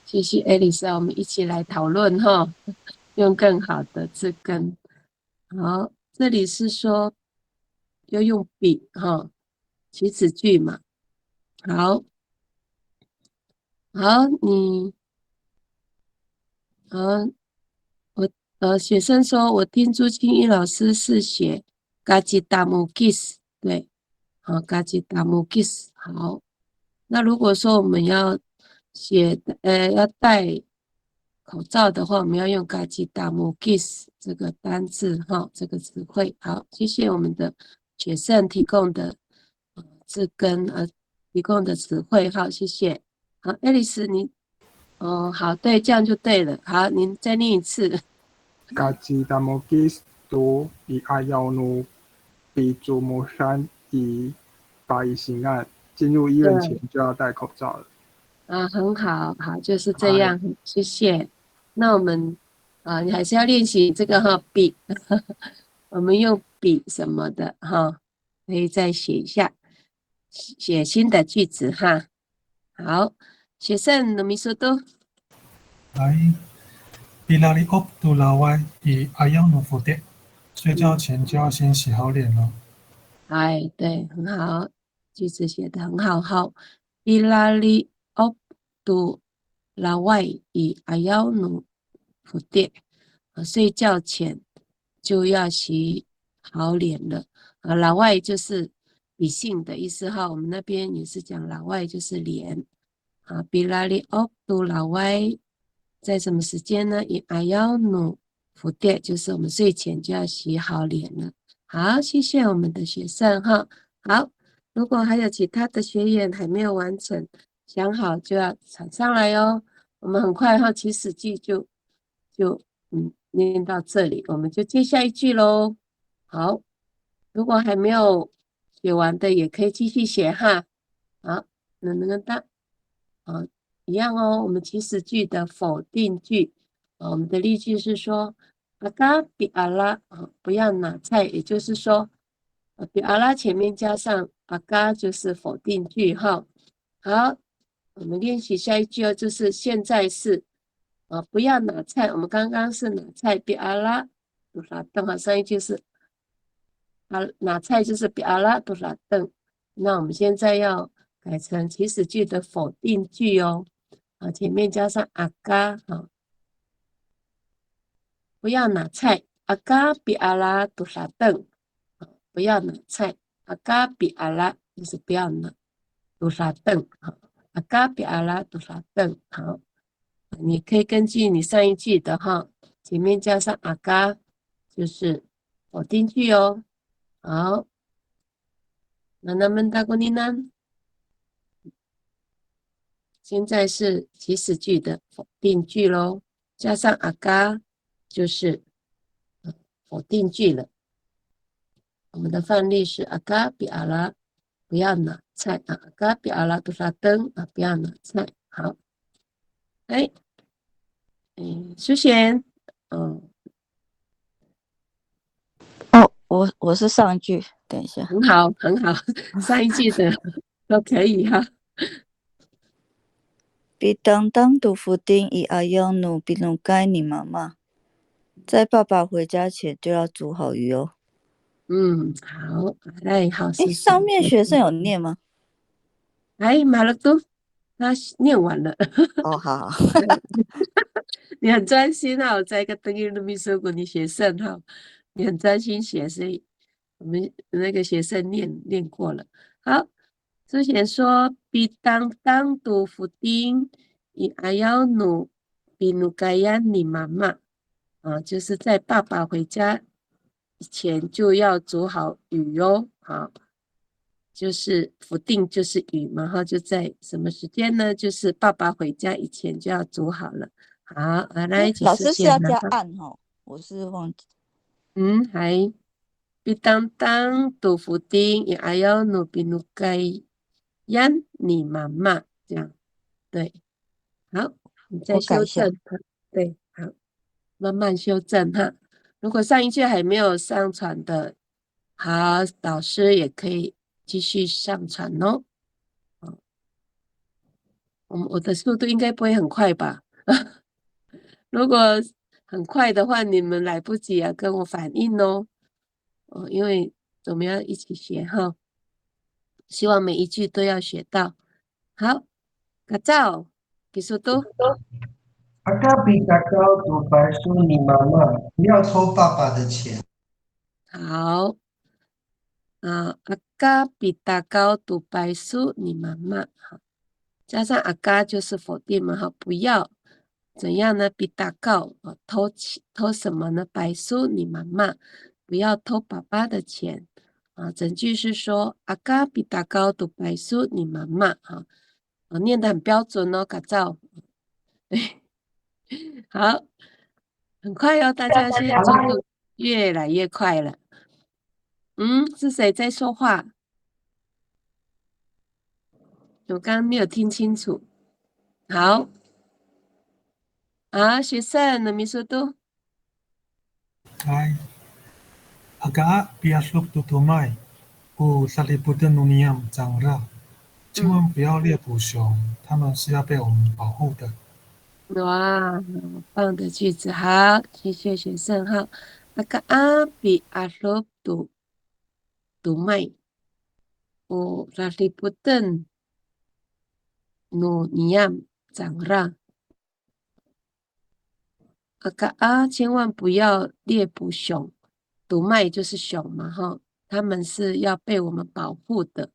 谢谢 Alice， 我们一起来讨论哈，用更好的字根。好，这里是说要用笔哈，祈使句嘛。好，你学生说，我听朱清一老师是写 kita mukis， 对，好 kita mukis。好，那如果说我们要写要戴口罩的话，我们要用 kita mukis 这个单字哈，这个词汇。好，谢谢我们的学生提供的字根提供的词汇。好，谢谢。好，爱丽丝你好，对，这样就对了。好，您再念一次。kita mukis tu i ayaw nu bitumusan i maisingan。进入医院前就要戴口罩了。很好，好，就是这样，谢谢。那我们你还是要练习这个哈笔，我们用笔什么的哈，可以再写一下，写新的句子哈。好，学生努米说多。来，bila liop tu lawai i ayaw nu fude， 睡觉前就要先洗好脸了。对，很好，句子写得很好。好 bila liop tu lawai i ayaw nu fude， 睡觉前就要洗好脸了。老外就是理性的意思哈，我们那边也是讲老外就是脸。bila liop tu lawai 在什么时间呢？i ayaw nu fude 就是我们睡前就要洗好脸了。好，谢谢我们的学生哈。好，如果还有其他的学员还没有完成，想好就要传上来哦。我们很快哈，祈使句就念到这里，我们就接下一句喽。好，如果还没有写完的，也可以继续写哈。好，能当一样哦。我们祈使句的否定句，我们的例句是说。阿嘎比阿拉不要拿菜，也就是说，比阿拉前面加上阿嘎就是否定句哈。好，我们练习下一句哦，就是现在是不要拿菜。我们刚刚是拿菜，比阿拉多少顿哈，上一句是拿菜就是比阿拉多少顿。那我们现在要改成祈使句的否定句哦，前面加上阿嘎不要拿菜，阿嘎比阿拉多少顿？不要拿菜，阿嘎比阿拉就是不要拿多少顿。阿嘎比阿拉多少顿？好，你可以根据你上一句的哈，前面加上阿嘎就是否定句哦。好，那么大姑娘呢？现在是祈使句的否定句咯，加上阿嘎。就是否定句了。我们的范例是阿嘎比阿拉不要拿菜阿嘎比阿拉多少灯不要拿菜。好，淑贤，我是上一句，等一下。很好，很好，上一句的都可以哈。Bidang tu Fuding i ayau nu binukai你妈妈，在爸爸回家前就要煮好鱼哦。好，来，好，诶，上面学生有念吗？马勒都，他念完了。哦，好。你很专心啊！我在一个登记录秘书管理学生哈，你很专心写，所以我们那个学生念过了。好，之前说比当读福丁以阿要努比努盖亚你妈妈啊，就是在爸爸回家以前就要煮好鱼哦。好，就是福定就是鱼嘛，哈，就在什么时间呢？就是爸爸回家以前就要煮好了。好，来一起老师是要加实现了。按哈，我是忘记。还比当豆腐丁也还要努比努盖yan你妈妈这样，对，好，你再我改一下修正哈，对，好，慢慢修正哈。如果上一句还没有上传的，好，导师也可以继续上传哦。我的速度应该不会很快吧？如果很快的话，你们来不及啊，跟我反映哦。因为我们要一起学哈，希望每一句都要学到。好，改造，给速度。阿卡比达高读白书，你妈妈不要偷爸爸的钱。好，阿嘎比达高读白书，你妈妈好，加上阿嘎就是否定嘛，哈，不要怎样呢？比达高偷什么呢？白书，你妈妈不要偷爸爸的钱啊。整句是说阿嘎比达高读白书，你妈妈哈，念得很标准哦，改造，对，好，很快哦，大家现在速度越来越快了。是谁在说话？我刚刚没有听清楚。好，学生的秘书都。Hai, agak biasluk tutumai, saliputan nuniam zangra，千万不要猎捕熊，它们是要被我们保护的。哇，很棒的句子，好，谢谢学生哈。阿比阿鲁读麦，saliputan nuniam zangra。千万不要猎捕熊，毒麦就是熊嘛，哈，他们是要被我们保护的。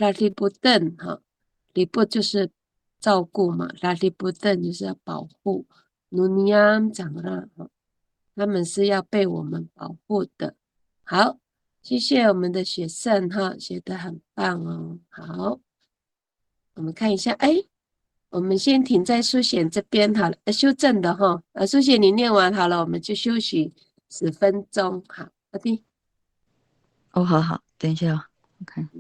拉力不邓哈，里不就是照顾嘛，拉力不邓就是要保护。努尼亚长了，他们是要被我们保护的。好，谢谢我们的学生哈，写得很棒哦。好，我们看一下，我们先停在书写这边好了，修正的哈。书写你念完好了，我们就休息10分钟。好，阿弟。好，等一下，我看。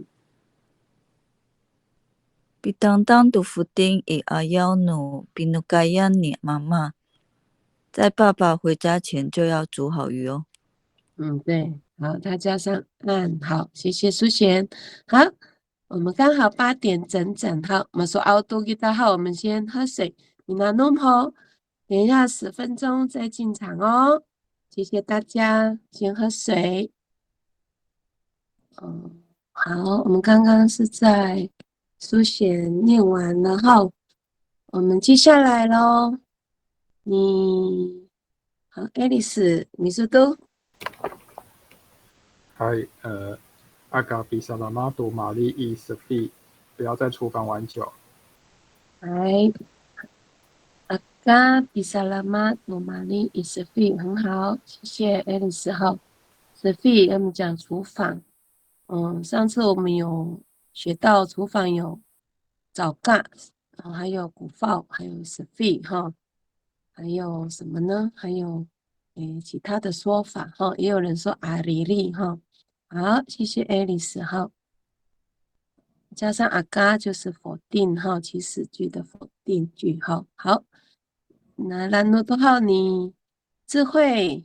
Bidang tu Fuding i ayau nu binukai你妈妈，在爸爸回家前就要煮好鱼哦。对，好，他加上好，谢谢苏贤。好，我们刚好8点整，好，我们说熬多给他好，我们先喝水，你拿弄好，等一下10分钟再进场哦。谢谢大家，先喝水。好，我们刚刚是在书写念完了后，我们接下来咯。好 ，Alice， 你说都。嗨，阿嘎比萨拉马多玛丽伊斯菲，不要在厨房玩酒。嗨，阿嘎比萨拉马多玛丽伊斯菲，很好，谢谢 Alice 哈。斯菲，我们讲厨房。上次我们有学到厨房有早嘎，还有古灶，还有斯菲哈，还有什么呢？还有其他的说法哈，也有人说阿里利哈。好，谢谢 Alice 哈。加上阿嘎就是否定哈，祈使句的否定句哈。好，那兰诺多浩，你智慧，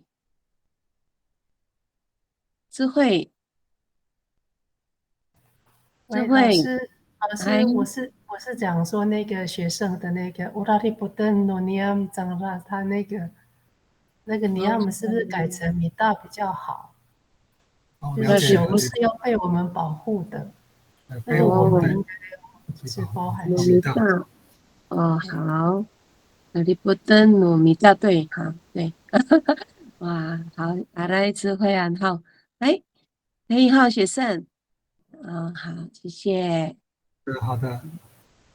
智慧，智喂，慧，老师，哎，我是讲说那个学生的那个乌拉利布登诺尼亚姆长拉，他那个尼亚姆是不是改成米大比较好？哦，就是了解了解，熊是要被我们保护的，但被是我我们的们应该是包含米米大，大，哦，好，哈利波特努米大对，好，对，哇，好，来智慧暗号，哎，1号学生，好，谢谢，好的，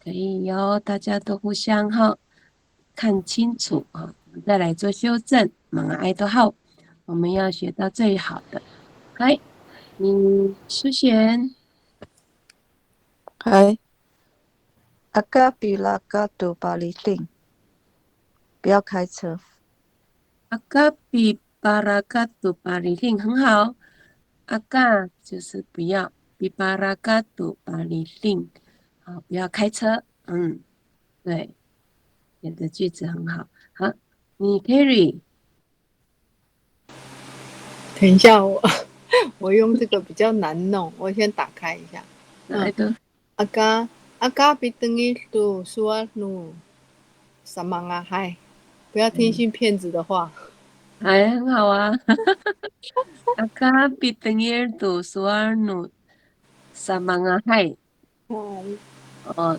可以哟，大家都互相看清楚啊，再来做修正，忙爱都好，我们要学到最好的。嗨，苏璇，嗨，阿嘎比拉嘎杜巴里丁，不要开车。阿嘎比巴拉嘎杜巴里令很好，阿嘎就是不要，比巴拉嘎杜巴里令，好，不要开车，对，写的句子很好，好，你 Carry 等一下，我用这个比较难弄，我先打开一下。来的，Aga bitangi tu suanu samanga hai，不要听信骗子的话。还很好啊，阿嘎比登耶杜苏尔努萨芒阿海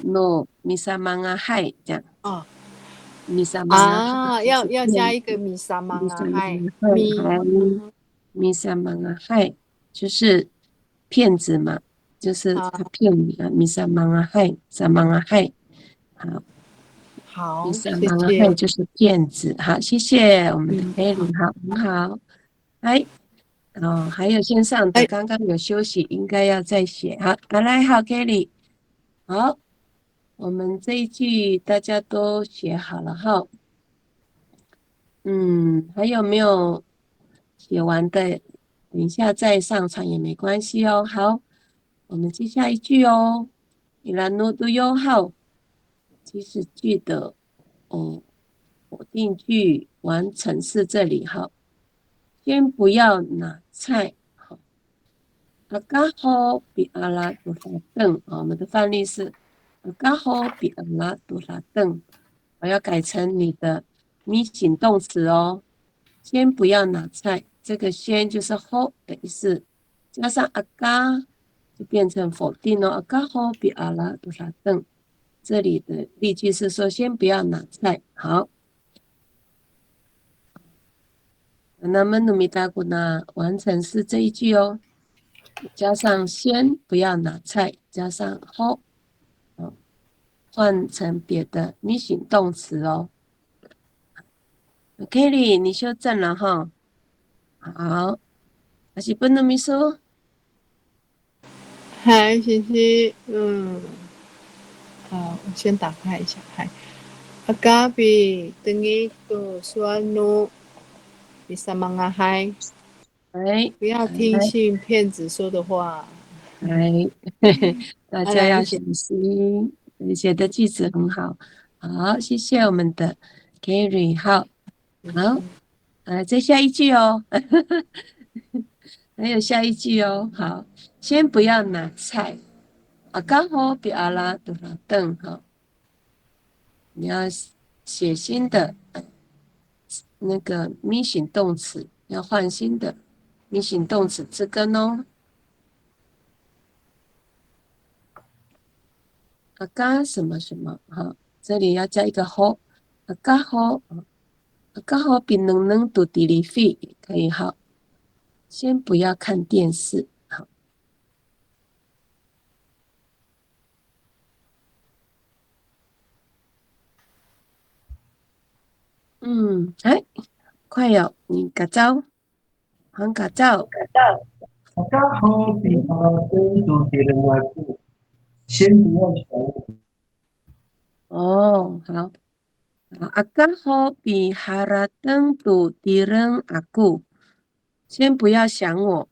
，no 米萨芒阿海这样，啊米萨芒阿海要加一个米萨芒啊，嗨米萨芒阿海就是骗子嘛，就是他骗你啊，米萨芒阿海，萨芒阿海，好，好，米萨谢芒阿海谢。就是骗子，好，谢谢我们的 Kelly，好，很好，哎。还有线上的，刚刚有休息，应该要再写。好，来，好，Kelly，好，我们这一句大家都写好了哈。还有没有写完的？等一下再上传也没关系哦。好，我们接下一句哦。伊拉诺都优号，祈使句的否定句完成是这里哈。先不要拿菜。阿嘎好比阿拉多拉邓，我们的范例是阿嘎好比阿拉多拉邓，我要改成你的咪形动词哦。先不要拿菜，这个先就是好的意思，加上阿嘎就变成否定了。阿嘎好比阿拉多拉邓，这里的例句是说先不要拿菜。好，那么努米达古呢，完成是这一句哦。加上先不要拿菜，加上后，换成别的咪形动词哦。Kelly，你修正了哈。好，还是不能秘书。嗨，谢谢。好，我先打开一下。嗨，Agabi tengi tu suanu bisa mengahai，不要听信骗子说的话。大家要小心，写的句子很好。好，谢谢我们的 Kerry，好，再下一句哦。还有下一句哦。好，先不要拿菜。刚好比阿拉多拉邓哈，你要写新的那个咪形动词，要换新的咪形动词字根哦。嘎什么什么哈，这里要加一个好，刚好比能读地理费也可以哈。先不要看电视，好。快哟，你改造，很改造。刚好比跟读别人来过，先不要想我。好。刚好比haratan tu direng aku，先不要想我。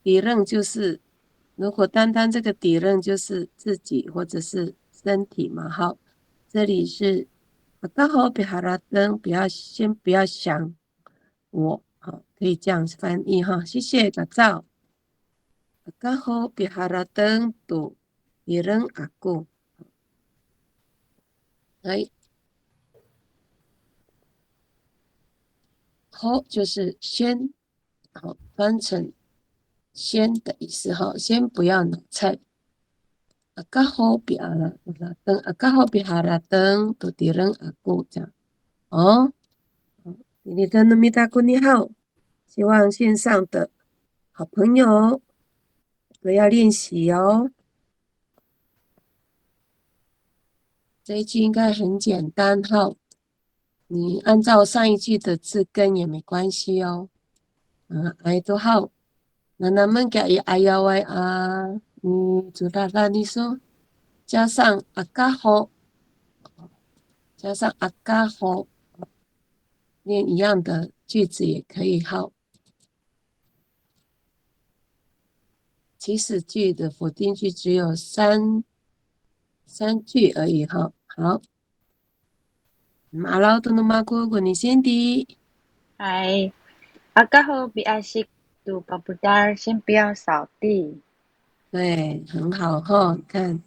direng就是如果单单这个direng就是自己或者是身体嘛。好，这里是刚好比哈拉登，先不要想我，好，可以这样翻译哈。谢谢打造。刚好比哈拉登读别人阿姑，来，好就是先，好翻成先的意思哈，先不要拿菜。刚好比哈拉登，刚好比哈拉登读别人阿姑这样。哦，你的努米达姑你好，希望线上的好朋友都要练习哦。这一句应该很简单哈，你按照上一句的字根也没关系哦。哎都好，那咱们改哎呀喂啊，主大大你说加上阿嘎好，加上阿嘎好，念一样的句子也可以哈。祈使句的否定句只有三句而已哈。好，马老多诺马姑姑你先的。嗨，刚好比阿西读巴布达，先不要扫地。对，很好哈。看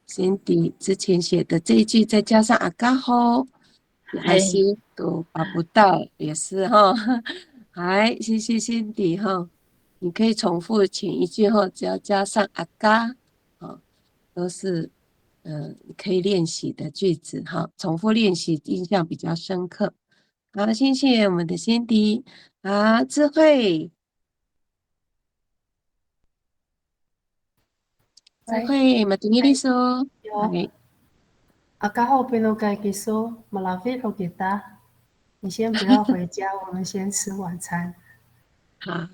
，Cindy 之前写的这一句，再加上阿嘎吼，还是都达不到，也是哈。嗨，谢谢 Cindy 哈。你可以重复前一句后，只要加上阿嘎，都是可以练习的句子哈。重复练习，印象比较深刻。好，谢谢我们的 Cindy。好，智慧。智慧，matingili so。有。Akao pinugay-kiso, malapit ho kita。你先不要回家，我们先吃晚餐。好，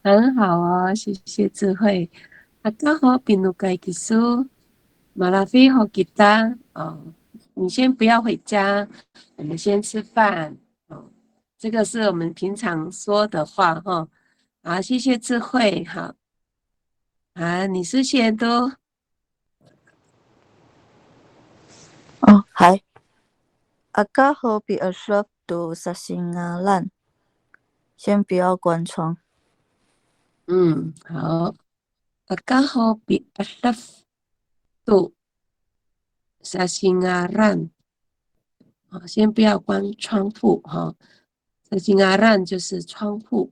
很好哦，谢谢智慧。Akao pinugay-kiso, malapit ho kita。你先不要回家，我们先吃饭。这个是我们平常说的话哈。好，谢谢智慧。好，你是先都。Hai. Akaho bi ashraf tu sasingalan. 先不要关窗。好。Akaho bi ashraf tu sasingalan。先不要关窗户哈。sasingalan 就是窗户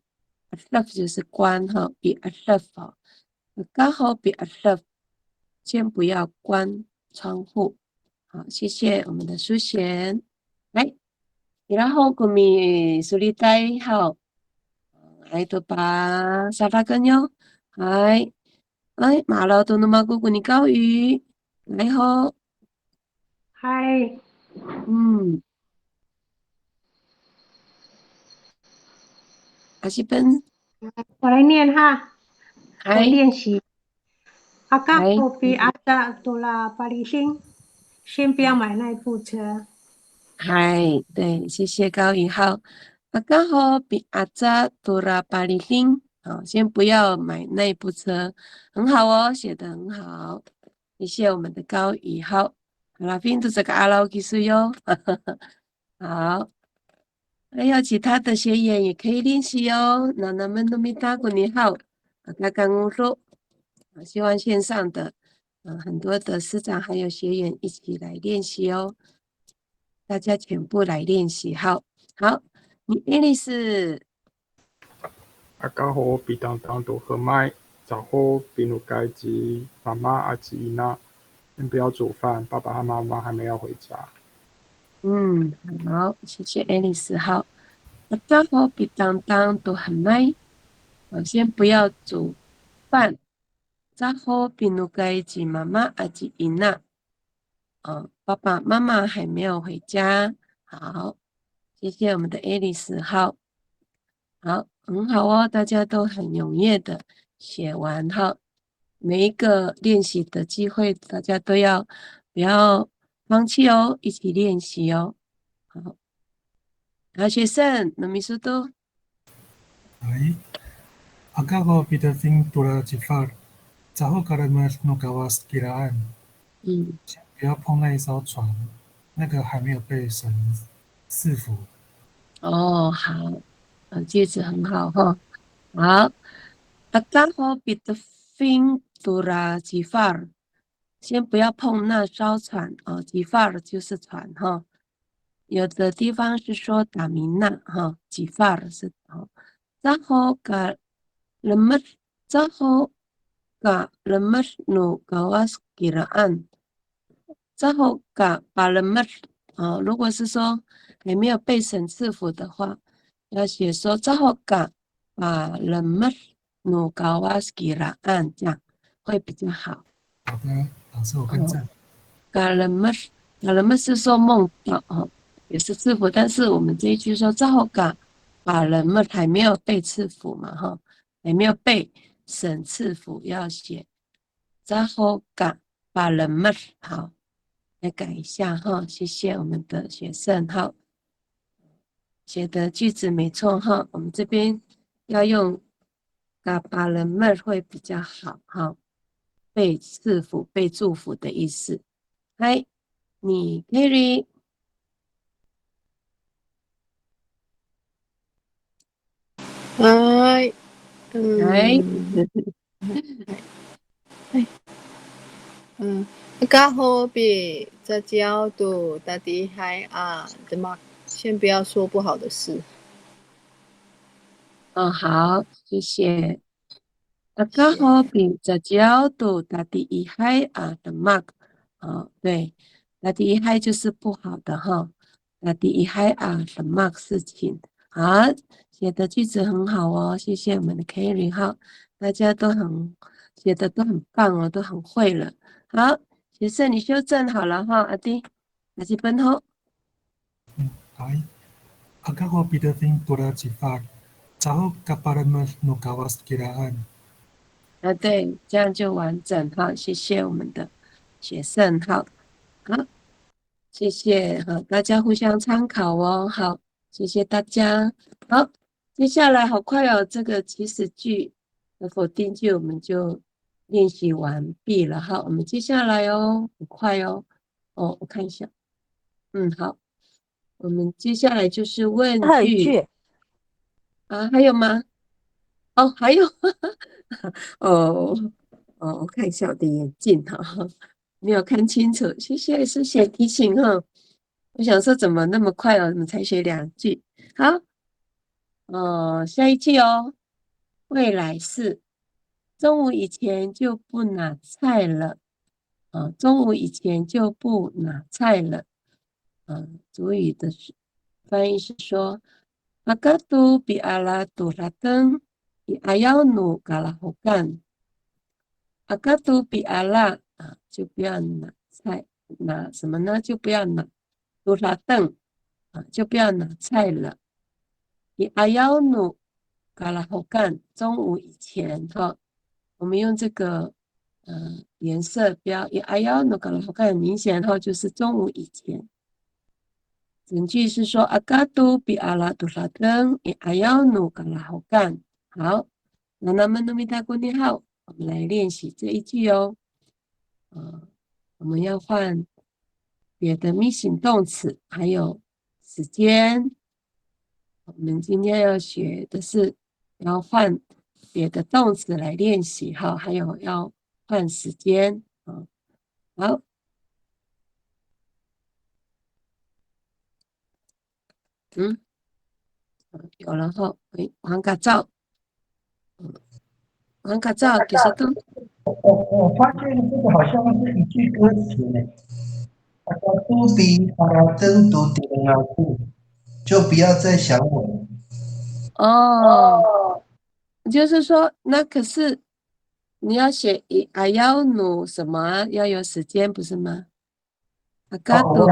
，ashraf 就是关哈。bi ashraf 哈。Akaho bi ashraf 先不要关窗户。好，谢谢我们的苏贤。来，然后我们苏丽呆好，来都把沙发跟哟，来，马老多诺马姑姑你高语，来吼，嗨，阿西本，我来念哈，我练习。阿嘎嗨波比阿达多拉巴里星，先不要买那部车。嗨，对，谢谢高宇浩。刚好比阿扎多拉巴里星，好，先不要买那部车，很好哦，写得很好，谢谢我们的高宇浩。好啦，拼读这个阿拉技术哟，好，还有其他的学员也可以练习哦。那咱们都没打过你好，刚刚说，希望线上的很多的师长还有学员一起来练习哦。大家全部来练习，好，你爱丽丝。刚好比当都喝麦，早后比努该及妈妈阿吉伊娜，先不要煮饭，爸爸和妈妈还没要回家。好，谢谢爱丽丝。好，刚好比当都很麦，先不要煮饭。早后比努该及妈妈阿吉伊娜。爸爸妈妈还没有回家，好，谢谢我们的爱丽丝，好，很好哦，大家都很踊跃的写完，好，每一个练习的机会，大家都要不要放弃哦，一起练习哦，好，学生，那秘书都，Ako pitating pura cifar, zaho karamas no kawas kiraan。不要碰那一艘船。那个还没有被神赐福。哦，好，句子很好哈。好，Agaho bitfing dura jifar，先不要碰那艘船哦，jifar 就是船哈。有的地方是说打明那哈，jifar 是哦。然后个 lemmer， 然后个 lemmer nu gawas kiraan， 然后个把 lemmer 如果是说还没有被神赐福的话，要写说之后个把 lemmer nu gawas kiraan， 这样会比较好。好的，老师我更正。lemmer 是说梦到也是赐福，但是我们这一句说之后个把 lemmer 还没有被赐福嘛哈，还没有被神赐福，要写之后个把 lemmer 好。来改一下哈，谢谢我们的学生哈，写的句子没错哈，我们这边要用嘎巴人们会比较好哈，被赐福、被祝福的意思。嗨，你 Gary， 嗨，刚好比在教读大地海啊，怎么先不要说不好的事。好，谢谢。刚好比在教读大地海啊的 mark， 对，大地海就是不好的哈，大地海啊的 mark 事情。好，写的句子很好哦，谢谢我们的 Kerry 哈，大家都写的都很棒哦，都很会了。好，学生你修正好了哈，阿弟，阿基本后。Baik. Agaho bitfing dura jifar， jauh kaparamus nu gawas kiraan。对，这样就完整哈，谢谢我们的学生好，谢谢大家互相参考哦，好，谢谢大家。好，接下来好快哦，这个祈使句和否定句我们就练习完毕了哈。我们接下来哦，很快哦，我看一下，好，我们接下来就是问句还有吗？还有，我看一下我的眼镜哈，没有看清楚，谢谢提醒哈。我想说怎么那么快哦，怎么才学2句？好，下一句哦，未来式，中午以前就不拿菜了，中午以前就不拿菜了，主语的翻译是说，阿嘎杜比阿拉杜拉登，比阿要努嘎拉胡干，阿嘎杜比阿拉就不要拿菜，拿什么呢？就不要拿杜拉登。就不要拿菜了。以阿要努嘎拉后干，中午以前哈，我们用这个颜色标，以阿要努嘎拉后干很明显哈，就是中午以前。整句是说阿嘎杜比阿拉杜拉登，以阿要努嘎拉后干。好，那么努米达古尼好，我们来练习这一句哦。我们要换别的密形动词，还有时间，我们今天要学的是要换别的动词来练习哈，还有要换时间好，有了哈，黄卡照，黄卡照其实都，我发现这个好像是一句歌词呢。都比阿登都点啊库，就不要再想我了。就是说，那可是你要写还要努什么要有时间不是吗？阿嘎多，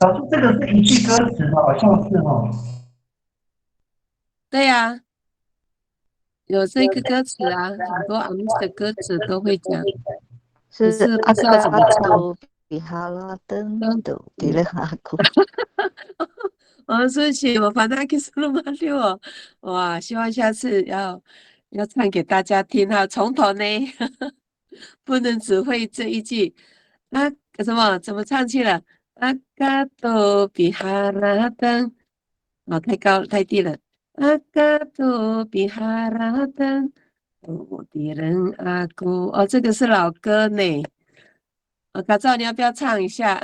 老师，这个是一句歌词吗？好像是哦。对呀，有这个歌词啊，很多阿姆斯的歌词都会讲，可是不知道怎么唱。比哈拉登都迪勒哈库。所以我把它给输入马六哦，哇！希望下次要唱给大家听哈，从头呢，不能只会这一句。什么？怎么唱去了？阿嘎多比哈拉登，太高了，太低了。阿嘎多比哈拉登，我的人阿姑，这个是老歌呢。嘎造，你要不要唱一下？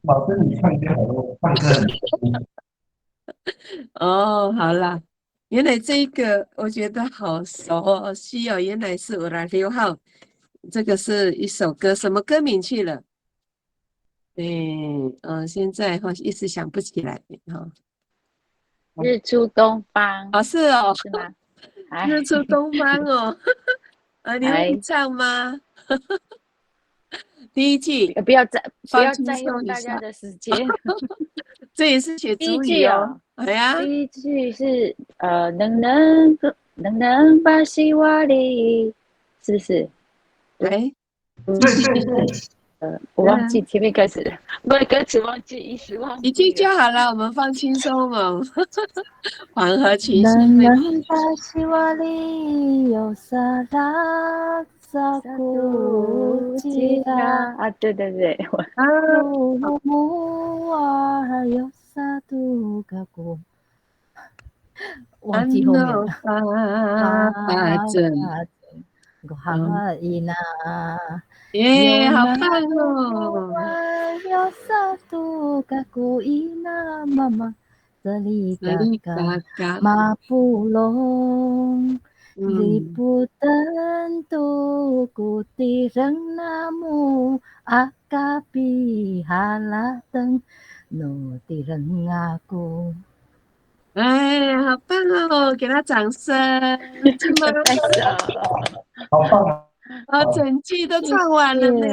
老师，你唱歌好了，唱歌很熟。好啦，原来这个我觉得好熟悉哦，原来是506号，这个是一首歌，什么歌名去了？对，现在一时想不起来哈。日出东方。是哦，是吗？日出东方哦，你会唱吗？第一句，不要占用大家的时间。这也是写第一主语句哦，哎呀，第一句是能把西瓦里，是不是？对，我忘记前面开始，歌词忘记，一时忘记。一句就好了，我们放轻松哦，缓和情绪。能把西瓦里有萨拉萨古吉拉对对对，鲁木瓦有萨杜嘎古，忘记后面了。哈伊娜，耶，好棒哦！有萨杜嘎古伊娜妈妈。这里嘎嘎马布隆，里布登杜古迪人那木阿嘎比哈拉登努迪人阿古。哎，好棒哦！给他掌声，这么好棒！整句都唱完了呢。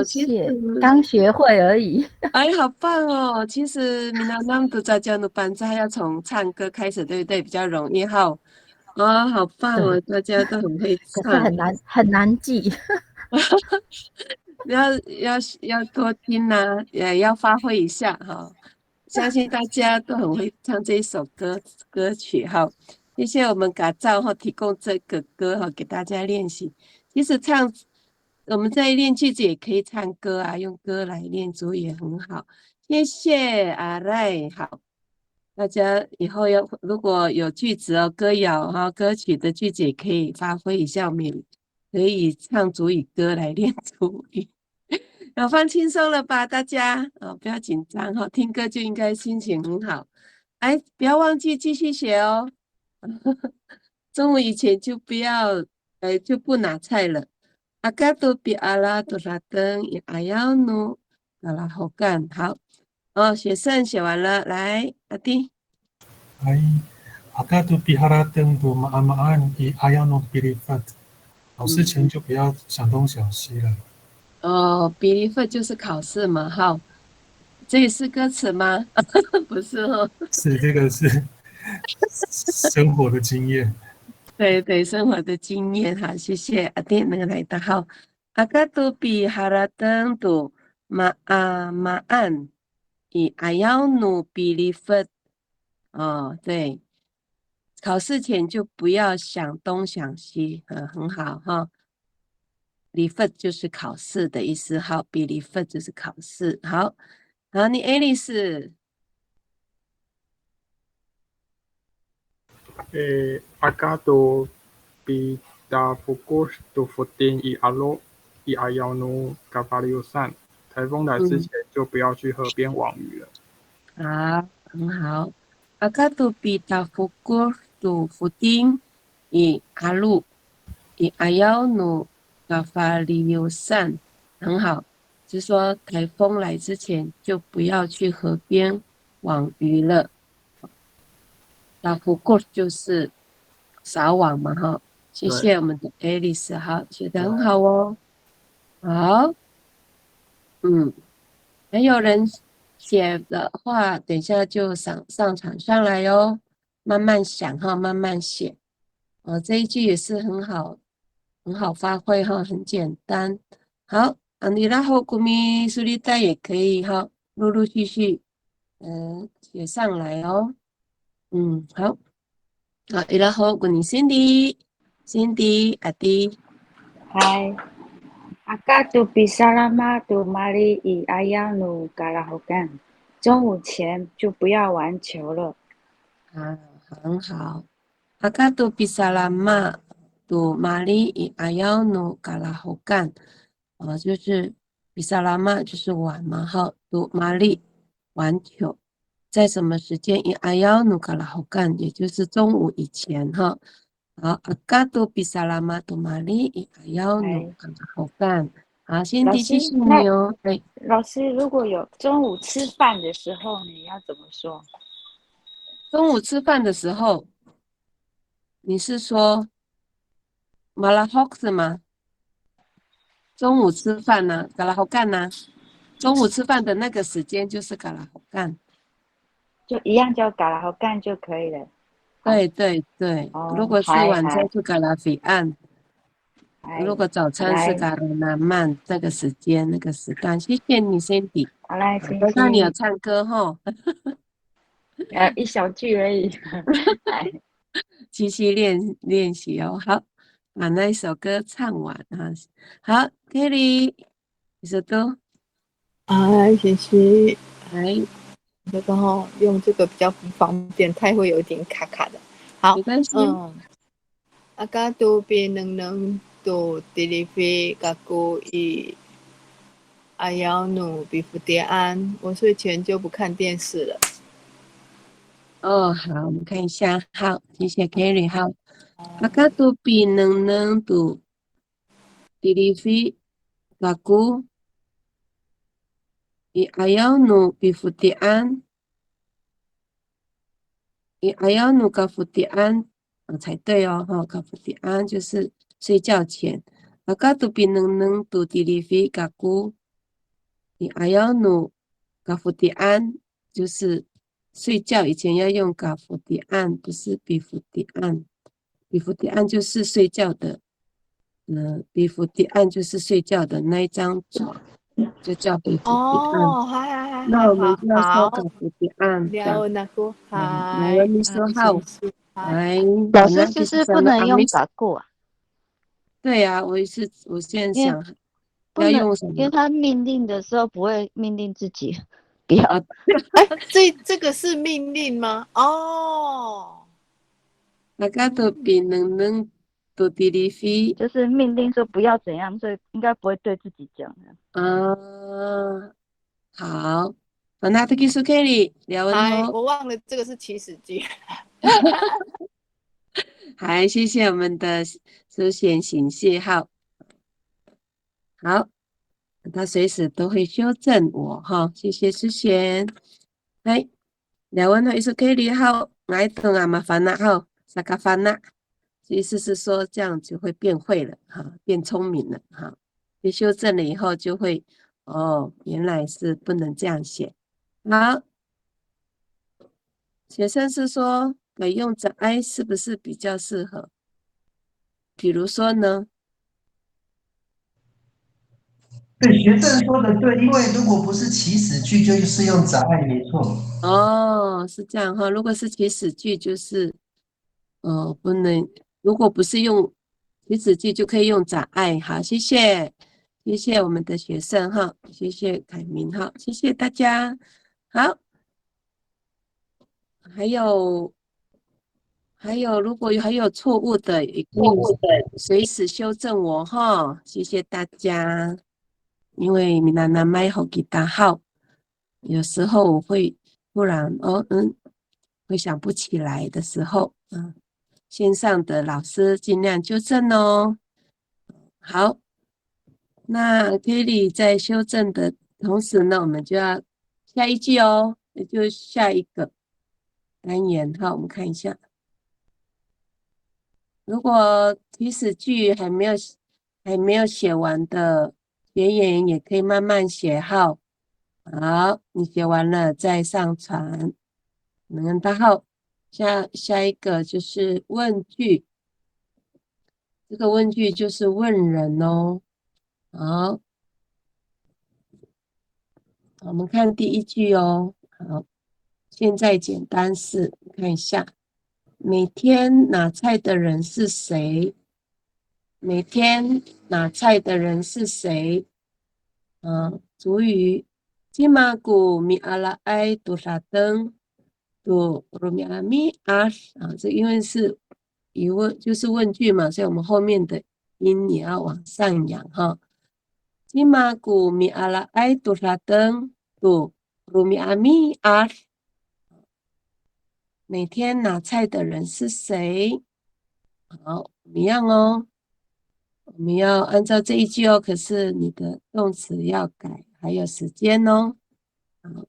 谢谢，刚学会而已。哎，好棒哦！其实闽南那都在教的班子，要从唱歌开始，对不对？比较容易哈。好棒哦！大家都很会唱，可是很难记。要多听呐，也要发挥一下哈。相信大家都很会唱这一首歌曲哈。谢谢我们嘎造提供这个歌给大家练习。其实我们在练句子也可以唱歌啊，用歌来练主语也很好。谢谢阿赖，好，大家以后如果有句子歌谣歌曲的句子也可以发挥一下，我们可以唱主语歌来练主语。放轻松了吧，大家不要紧张听歌就应该心情很好。哎，不要忘记继续写哦。中午以前就不拿菜了。阿嘎多比阿拉多拉登也阿要努，好了，好干，好。写剩写完了，来，阿弟。哎，阿嘎多比哈拉登多马阿安以阿要努比利法，考试前就不要想东想西了。比利法就是考试嘛，好。这也是歌词吗？不是哦。是，这个是生活的经验。对，生活的经验哈，谢谢阿弟能来的好。阿嘎多比哈拉登多马安以阿要努比利法。对，考试前就不要想东想西，很好哈。利法就是考试的意思，好，比利法就是考试，好，你爱丽丝。Acá to pita focus to fourteen y ayano cavaliosan。台风来之前就不要去河边网鱼了。很好。Acá to pita focus to fourteen y ayano cavaliosan，很好。就是说台风来之前就不要去河边网鱼了。打福过就是撒网嘛哈，谢谢我们的 Alice， 好，写得很好哦。好，还有人写的话，等一下就上场上来哦，慢慢想哈，慢慢写。这一句也是很好发挥哈，很简单。好，你然后古米苏里带也可以哈，陆陆续续写上来哦。好。然后我你 Cindy， 阿弟。嗨。阿嘎杜比萨拉玛杜玛丽以阿亚努嘎拉后干，中午前就不要玩球了。啊，很好。阿嘎杜比萨拉玛杜玛丽以阿亚努嘎拉后干，就是比萨拉玛就是玩嘛，哈，杜玛丽玩球，在什么时间？以阿亚努嘎拉后干，也就是中午以前，哈。好，阿嘎杜比萨拉玛杜玛丽以阿亚努嘎拉后干。好，先弟继续你哦。哎，老师，如果有中午吃饭的时候，你要怎么说？中午吃饭的时候，你是说马拉霍克吗？中午吃饭呢，嘎拉好干呢？中午吃饭的那个时间就是嘎拉好干，就一样叫嘎拉好干就可以了。对对对，如果是晚餐是嘎拉菲安，如果早餐是嘎拉南曼，这个时间那个时段，谢谢你 Cindy。好来，谢谢。刚刚你有唱歌哈？一小句而已。继续练习哦。好，把那一首歌唱完啊。好 ，Kelly，一首歌。谢谢。这个用这个比较不方便，太会有点卡卡的。好，没关系。阿嘎杜比能杜迪里菲嘎古伊阿瑶努比福迪安，我睡前就不看电视了。哦，好，我们看一下。好，谢谢 Kerry。好，阿嘎杜比能杜迪里菲嘎古伊阿瑶努比福迪安。阿要努嘎福迪安才对哦，哈，嘎福迪安就是睡觉前。阿嘎杜比能杜迪里菲嘎古，阿要努嘎福迪安就是睡觉以前要用嘎福迪安，不是比福迪安。比福迪安就是睡觉的，比福迪安就是睡觉的那一张床，就叫比福迪安。那我们就要说嘎福迪安。了那个来，你说好。来，老师是不是不能用嘎固啊？对呀，我现在想要用什么？因为他命令的时候不会命令自己不要。这个是命令吗？哦，大家都比能都迪里菲，就是命令说不要怎样，所以应该不会对自己讲的。好，那这个是 Kelly 聊完后，我忘了这个是起始句。好，谢谢我们的苏贤行谢号。好，他随时都会修正我哈，谢谢苏贤。来，聊完后一是 Kelly 号，来等啊麻烦了哈，萨卡烦了。意思是说这样就会变会了哈，变聪明了哈。被修正了以后就会原来是不能这样写。好，学生是说改用着 I 是不是比较适合？比如说呢？对，学生说的对，因为如果不是祈使句，就是用杂爱，没错。哦，是这样哈。如果是祈使句，就是不能。如果不是用祈使句，就可以用杂爱。好，谢谢我们的学生哈，谢谢凯明哈，谢谢大家。好，还有，如果还有错误的，也可以随时修正我哈，谢谢大家。因为闽南人麦好给大号，有时候我会突然会想不起来的时候，线上的老师尽量纠正哦。好，那 Kelly 在修正的同时呢，我们就要下一句哦，也就下一个单元。好，我们看一下，如果祈使句还没有写完的学员，也可以慢慢写好。好，你写完了再上传。然后下一个就是问句，这个问句就是问人哦。好，我们看第一句哦。好，现在简单式，看一下，每天拿菜的人是谁？每天拿菜的人是谁？主语今嘛古米阿拉埃多沙登多罗米阿米阿这因为是疑问，就是问句嘛，所以我们后面的音也要往上扬哈。今嘛古米阿拉埃多沙登多罗米阿米阿，每天拿菜的人是谁？好，一样哦。我们要按照这一句哦，可是你的动词要改，还有时间哦。好，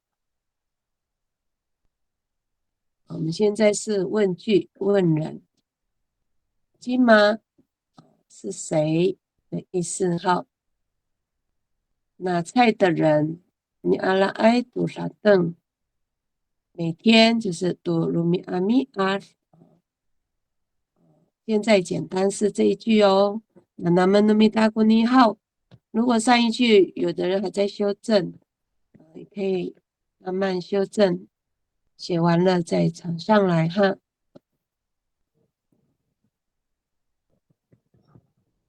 我们现在是问句，问人。今吗？是谁的意思？好，拿菜的人，你阿拉爱多少顿？每天就是多鲁米阿米阿。现在简单是这一句哦。那咱们努米达古尼好。如果上一句有的人还在修正，也可以慢慢修正，写完了再呈上来哈。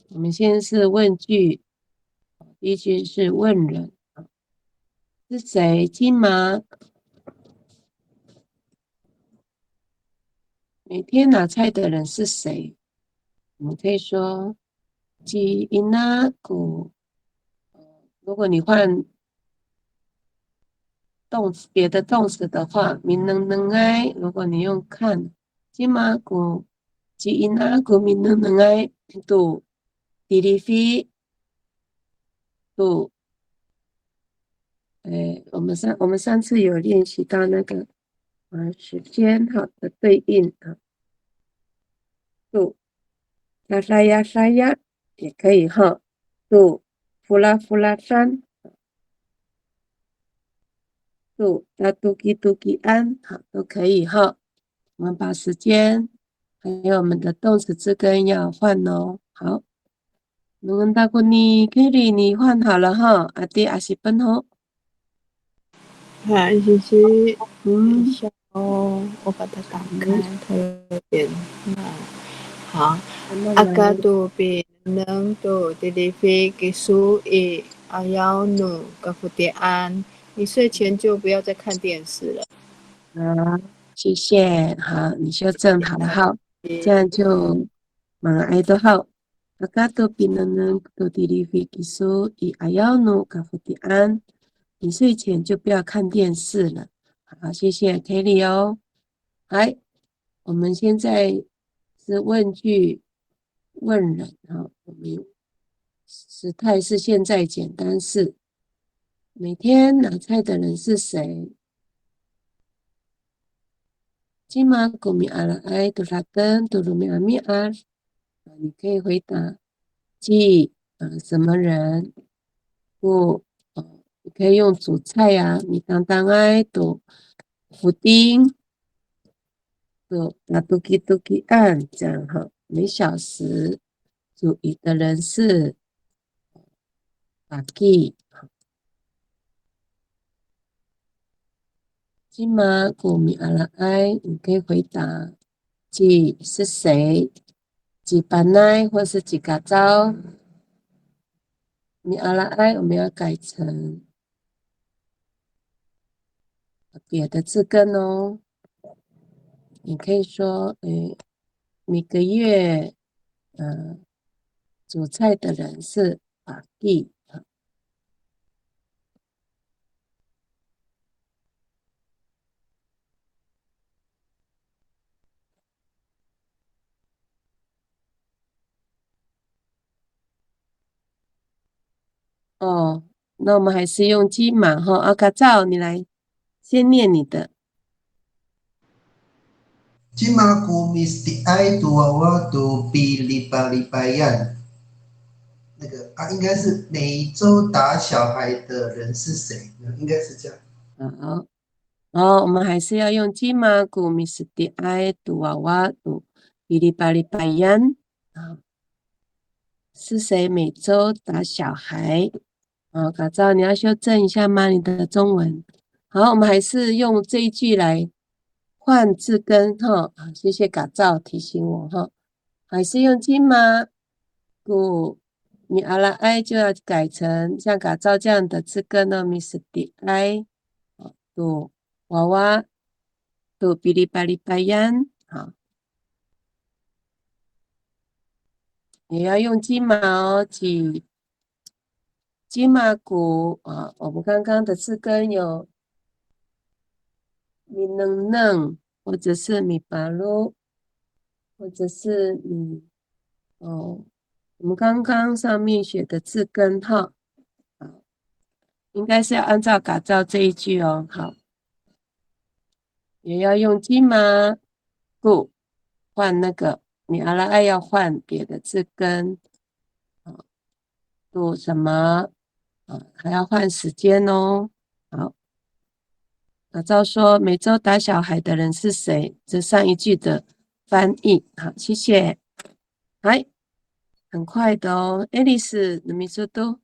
我们现在是问句，第一句是问人，是谁？金马。每天拿菜的人是谁？我们可以说基因纳古。如果你换动词别的动词的话，明能爱。如果你用看，金马古基因纳古明能爱读迪丽菲读。我们上次有练习到那个时间好的对应啊，读拉沙呀沙呀也可以哈，读呼啦呼啦山，读达嘟基嘟基安，好都可以哈。我们把时间还有我们的动词字根要换哦。好，能大姑你 Kelly 你换好了哈，阿弟阿西奔吼。好，谢谢。等一下哦，我把它打开，它有点慢。好，阿嘎杜比能杜迪丽菲给苏伊阿幺努嘎福迪安，你睡前就不要再看电视了。谢谢。好，你修正好了哈，这样就爱都好。阿嘎杜比能杜迪丽菲给苏伊阿幺努嘎福迪安。你睡前就不要看电视了。好，谢谢 Kelly 哦。来，我们现在是问句问人哈，我们时态是现在简单式。每天拿菜的人是谁？今嘛古米阿拉埃多拉登多鲁米阿米阿，你可以回答即什么人？不。你可以用主菜呀，米当当爱多福丁多那多基多基安这样哈。每小时主语的人是巴基。今嘛古米阿拉埃，你可以回答几是谁？几班奈或是几个招？米阿拉埃我们要改成别的字根哦。你可以说，每个月，煮菜的人是巴基。哦，那我们还是用基码哈。阿卡照，你来先念你的。Cima ku mesti ai tua waktu pilih-palipayan。那个应该是每周打小孩的人是谁？应该是这样。我们还是要用基码古米斯蒂埃杜娃娃杜比利巴利巴yan。是谁每周打小孩？嘎照，你要修正一下吗？你的中文。好，我们还是用这一句来换字根哈。谢谢嘎照提醒我哈。还是用金吗？故你阿拉爱就要改成像嘎造这样的字根呢，米斯迪爱，读娃娃，读哔哩吧哩吧yan，也要用鸡毛挤鸡麻骨啊。我们刚刚的字根有米嫩嫩，或者是米巴鲁，或者是米我们刚刚上面写的字根哈，应该是要按照改造这一句哦。好，也要用鸡麻骨换那个，你阿拉爱要换别的字根，读什么还要换时间哦。好，改造说每周打小孩的人是谁？这上一句的翻译。好，谢谢。来。很快的哦，爱丽丝，你们说都。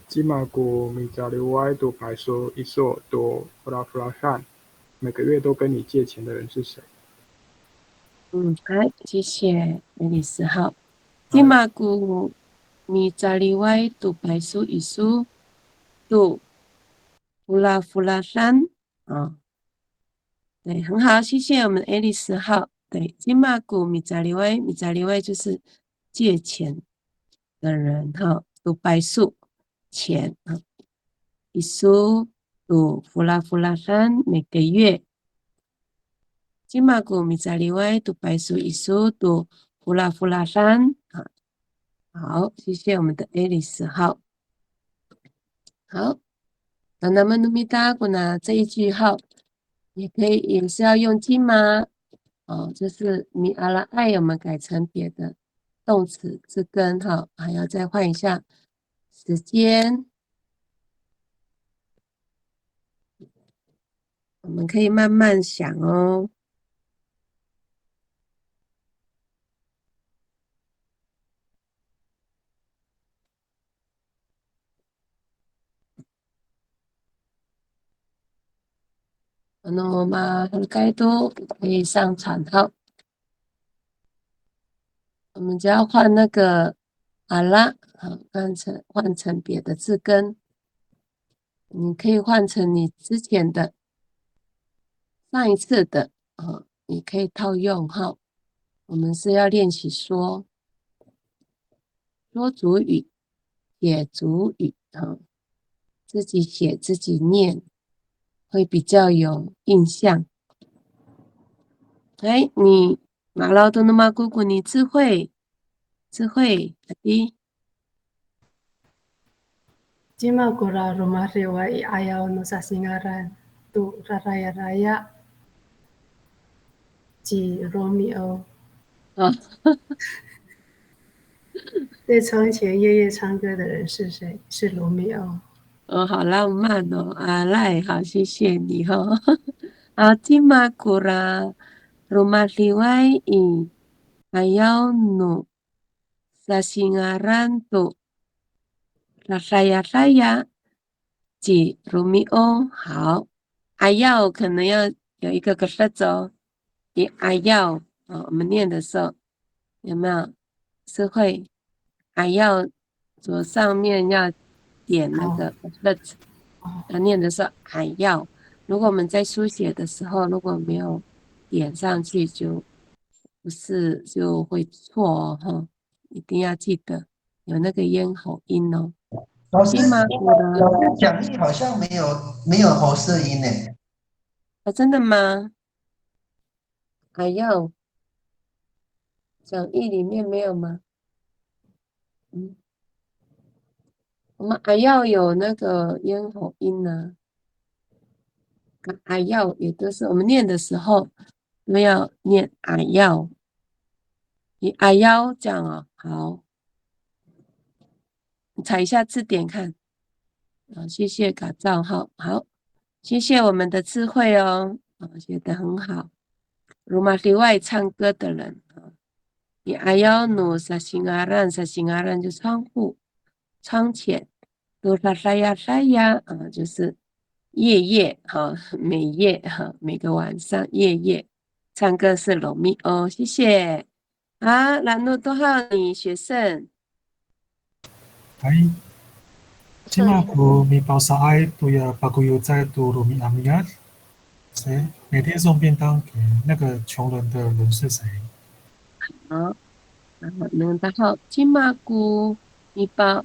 吉马古米加里歪读白说一说读弗拉弗拉汉，每个月都跟你借钱的人是谁？好，谢谢爱丽丝。好，吉马古米加里歪读白说一说读弗拉弗拉汉啊，对，很好，谢谢我们爱丽丝。好，对，吉马古米加里歪就是借钱的人哈，读白数钱哈，一数读弗拉弗拉汉每个月。今嘛古米在里外读白数一数读弗拉弗拉汉啊，好，谢谢我们的爱丽丝。好，那么努米达古呢这一句号也可以，也是要用金吗？就是米阿拉爱，我们改成别的动词字根哈，还要再换一下时间。我们可以慢慢想哦。那我们很该都可以上传号。我们只要换那个阿拉，换成别的字根。你可以换成你之前的上一次的你可以套用哈。我们是要练习说主语、写主语自己写自己念会比较有印象。你马劳多诺玛姑姑，你智慧，Jima kura rumah rewai ayaw no sa singaran tu raraya-raya Ji Romeo 对，从前夜夜唱歌的人是谁？是罗密欧。好浪漫哦，阿赖，好，谢谢你哦。好，Jima kura rumah rewai ayaw no sa singaran tu raraya-raya Ji Romeo。好，阿要可能要有一个舌头，你阿要我们念的时候有没有是会阿要左上面要点那个舌头，念的时候阿要。如果我们在书写的时候如果没有点上去，就不是就会错哦，一定要记得有那个咽喉音哦。老师讲义好像没有喉舌音呢。真的吗？还要讲义里面没有吗？我们还要有那个咽喉音呢。还要也都是我们念的时候都要念还要，你还要这样哦。好，你查一下字典看。谢谢改造号，好，谢谢我们的智慧哦，写得很好。罗马里外唱歌的人你还要努萨辛阿兰就窗户、窗前，多拉沙呀就是夜夜每夜每个晚上夜夜唱歌是罗密欧，谢谢。好，然后多号你学圣。Hai, cima aku mi pausa ai tu ya paguyu在tu rumi amiat，谁每天送便当给那个穷人的人是谁？好，然后能大号金马古米包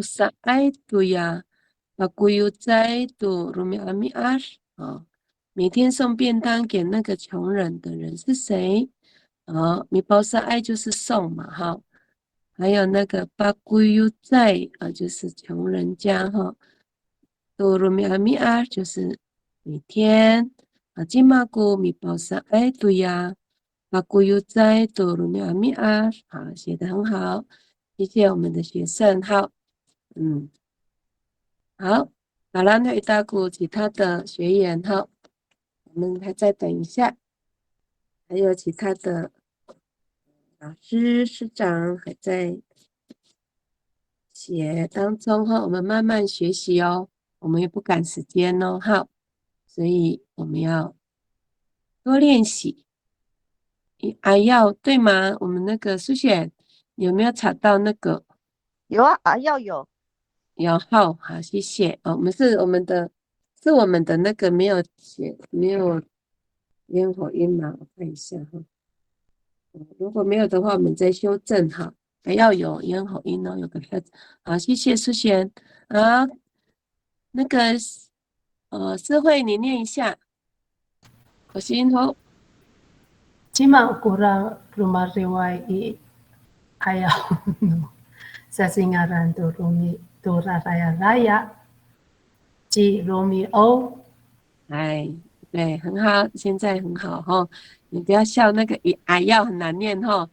萨埃杜呀，把古有在杜鲁米阿米阿啊，每天送便当给那个穷人的人是谁？啊，米包萨埃就是送嘛哈，还有那个把古有在就是穷人家哈，杜鲁米阿米阿就是每天啊，金马古米包萨埃杜呀。把古有在多鲁米阿米阿，好，写得很好，谢谢我们的学生，好，好，好了，那大股其他的学员哈，我们还再等一下，还有其他的老师师长还在写当中哈，我们慢慢学习哦，我们也不赶时间哦，好，所以我们要多练习。要对吗？我们那个苏雪有没有查到那个？有啊，要有。有好，好，谢谢。我们是我们的那个没有写，没有咽喉音嘛？我看一下哈。如果没有的话，我们再修正哈。还要有咽喉音哦，有个 h 好，谢谢苏璇。好，那个智慧你念一下。我是音头。Cima kurang rumah riwai ayaw no sa singaran do raya raya Ji Romeo。哎，对，很好，现在很好哈。你不要笑，那个要很难念哈。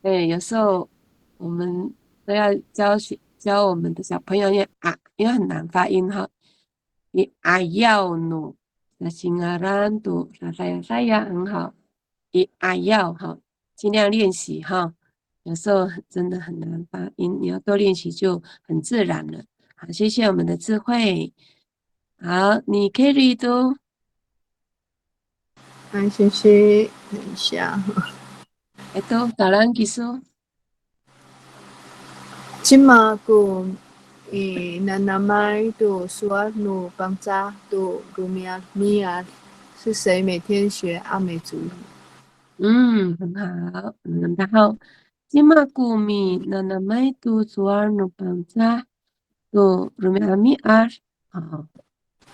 对，有时候我们都要教我们的小朋友念因为很难发音哈。要努。那新阿兰度saya 很好，要哈，尽量练习哈。有时候真的很难发音，你要多练习就很自然了。好，谢谢我们的智慧。好，你 carry 都。谢谢，等一下。都打人技术。Cima aku nanamai tu suanu bangsa tu rumia mia 是谁每天学阿美族语？很好。然后Cima kumi nanamai tu suanu bangsa tu rumia mia 好，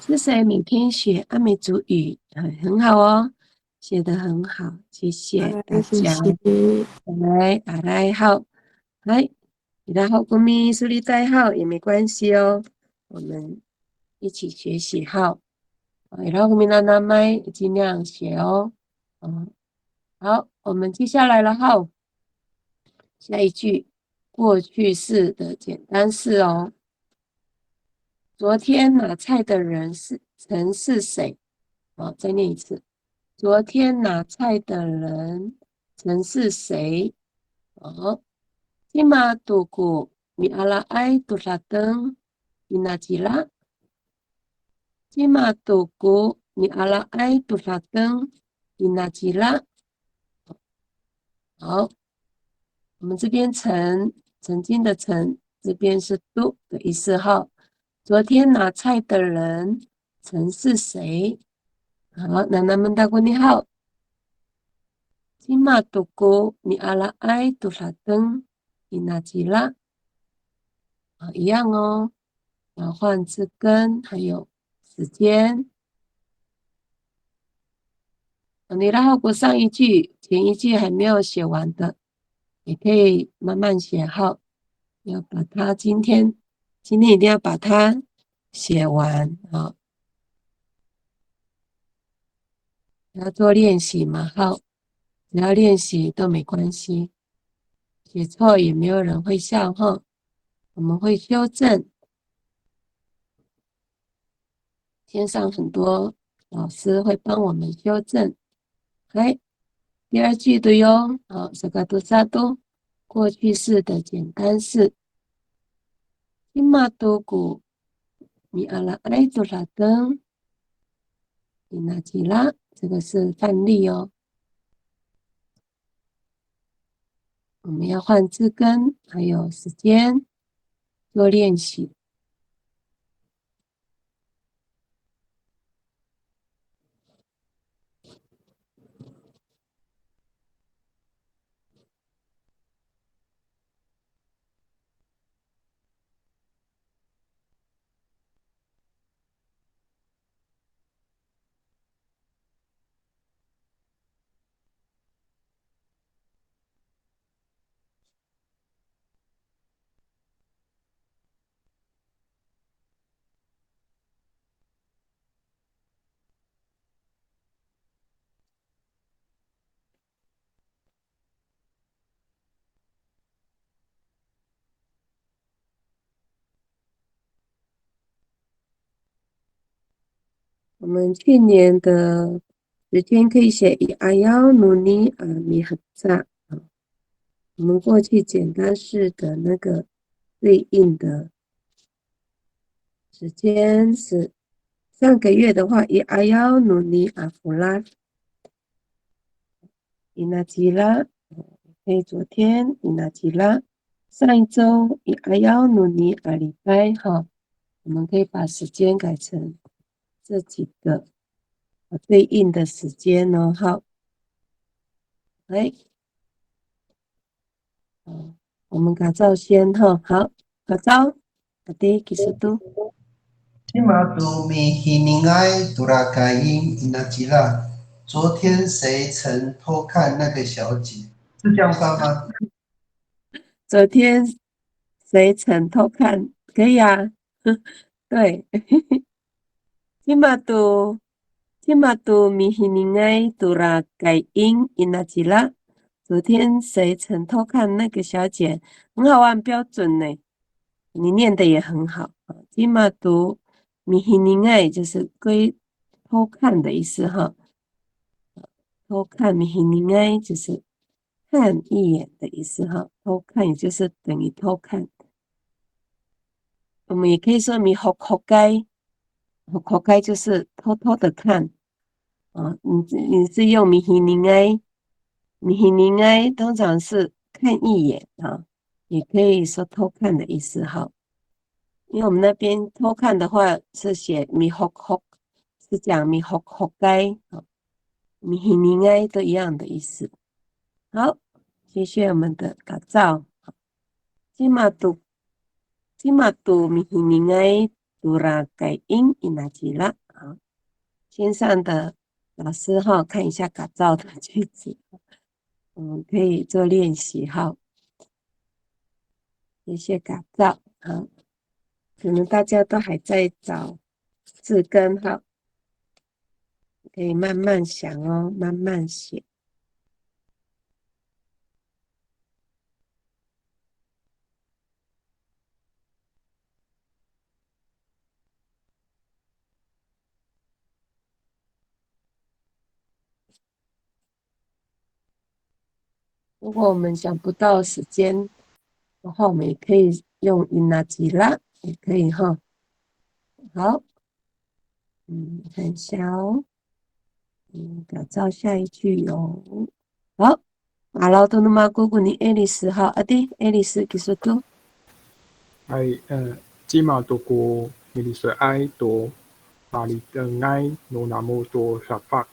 是谁每天学阿美族语？很好哦，写得很好，谢谢大家。来，好，来。然后公民数理代号也没关系哦，我们一起学习好。然后公民的名麦尽量写哦。好，我们接下来了哈，下一句过去式的简单式哦。昨天拿菜的人曾是谁？再念一次。昨天拿菜的人曾是谁？Cima tuku mi ala ai tulateng inajila. Cima tuku mi ala ai tulateng inajila. 好，我们这边曾经的曾，这边是都的意思哈。昨天拿菜的人曾是谁？好，奶奶们大姑你好。Cima tuku mi ala ai tulateng inajila。一样哦，要换字根，还有时间。你然后过上一句，前一句还没有写完的，也可以慢慢写好。要把它今天一定要把它写完啊！要做练习嘛，好，只要练习都没关系，写错也没有人会笑哈，我们会修正。线上很多老师会帮我们修正。来，第二句的哟，这个都啥都过去式的简单式。Cima tuku mi ala ai tulateng inajila，这个是范例哦。我们要换字根，还有时间做练习。我们去年的时间可以写以阿幺努尼阿米很赞啊。我们过去简单式的那个对应的时间是上个月的话，以阿幺努尼阿弗拉伊那吉拉，可以昨天伊那吉拉，上一周以阿幺努尼阿礼拜哈，我们可以把时间改成这几个对应的时间哦。好，来，我们改造先哈，好，改造，好的，其实都。Cima tu mihiningai durakain inajila。昨天谁曾偷看那个小姐？是这样翻吗？昨天谁曾偷看？可以啊，对。Cima tu mihiningai durakain inajila。昨天谁曾偷看那个小姐？很好玩，标准呢。你念的也很好啊。Cima tu mihiningai 就是偷看的意思哈。偷看 mihiningai 就是看一眼的意思哈。偷看也就是等于偷看。我们也可以说 mihokogai。hokogai 就是偷偷的看啊。你是用 mihiningai 通常是看一眼啊，也可以说偷看的意思哈。因为我们那边偷看的话是写 mihokok， 是讲 mihokogai 啊，mihiningai 都一样的意思。好，谢谢我们的改造。Cimatu mihiningai durakain inajila。好，线上的老师哈，看一下改造的句子，我们可以做练习哈。谢谢改造。好，可能大家都还在找字根哈，可以慢慢想哦，慢慢写。如果我们想不到时间的话，我们也可以用 inajila， 也可以哈。好，看一下哦。改造下一句哟。好，马劳多努马姑姑你爱丽丝好，阿弟爱丽丝技术都。Cima tuku milisai to malidengai no namu to shafak。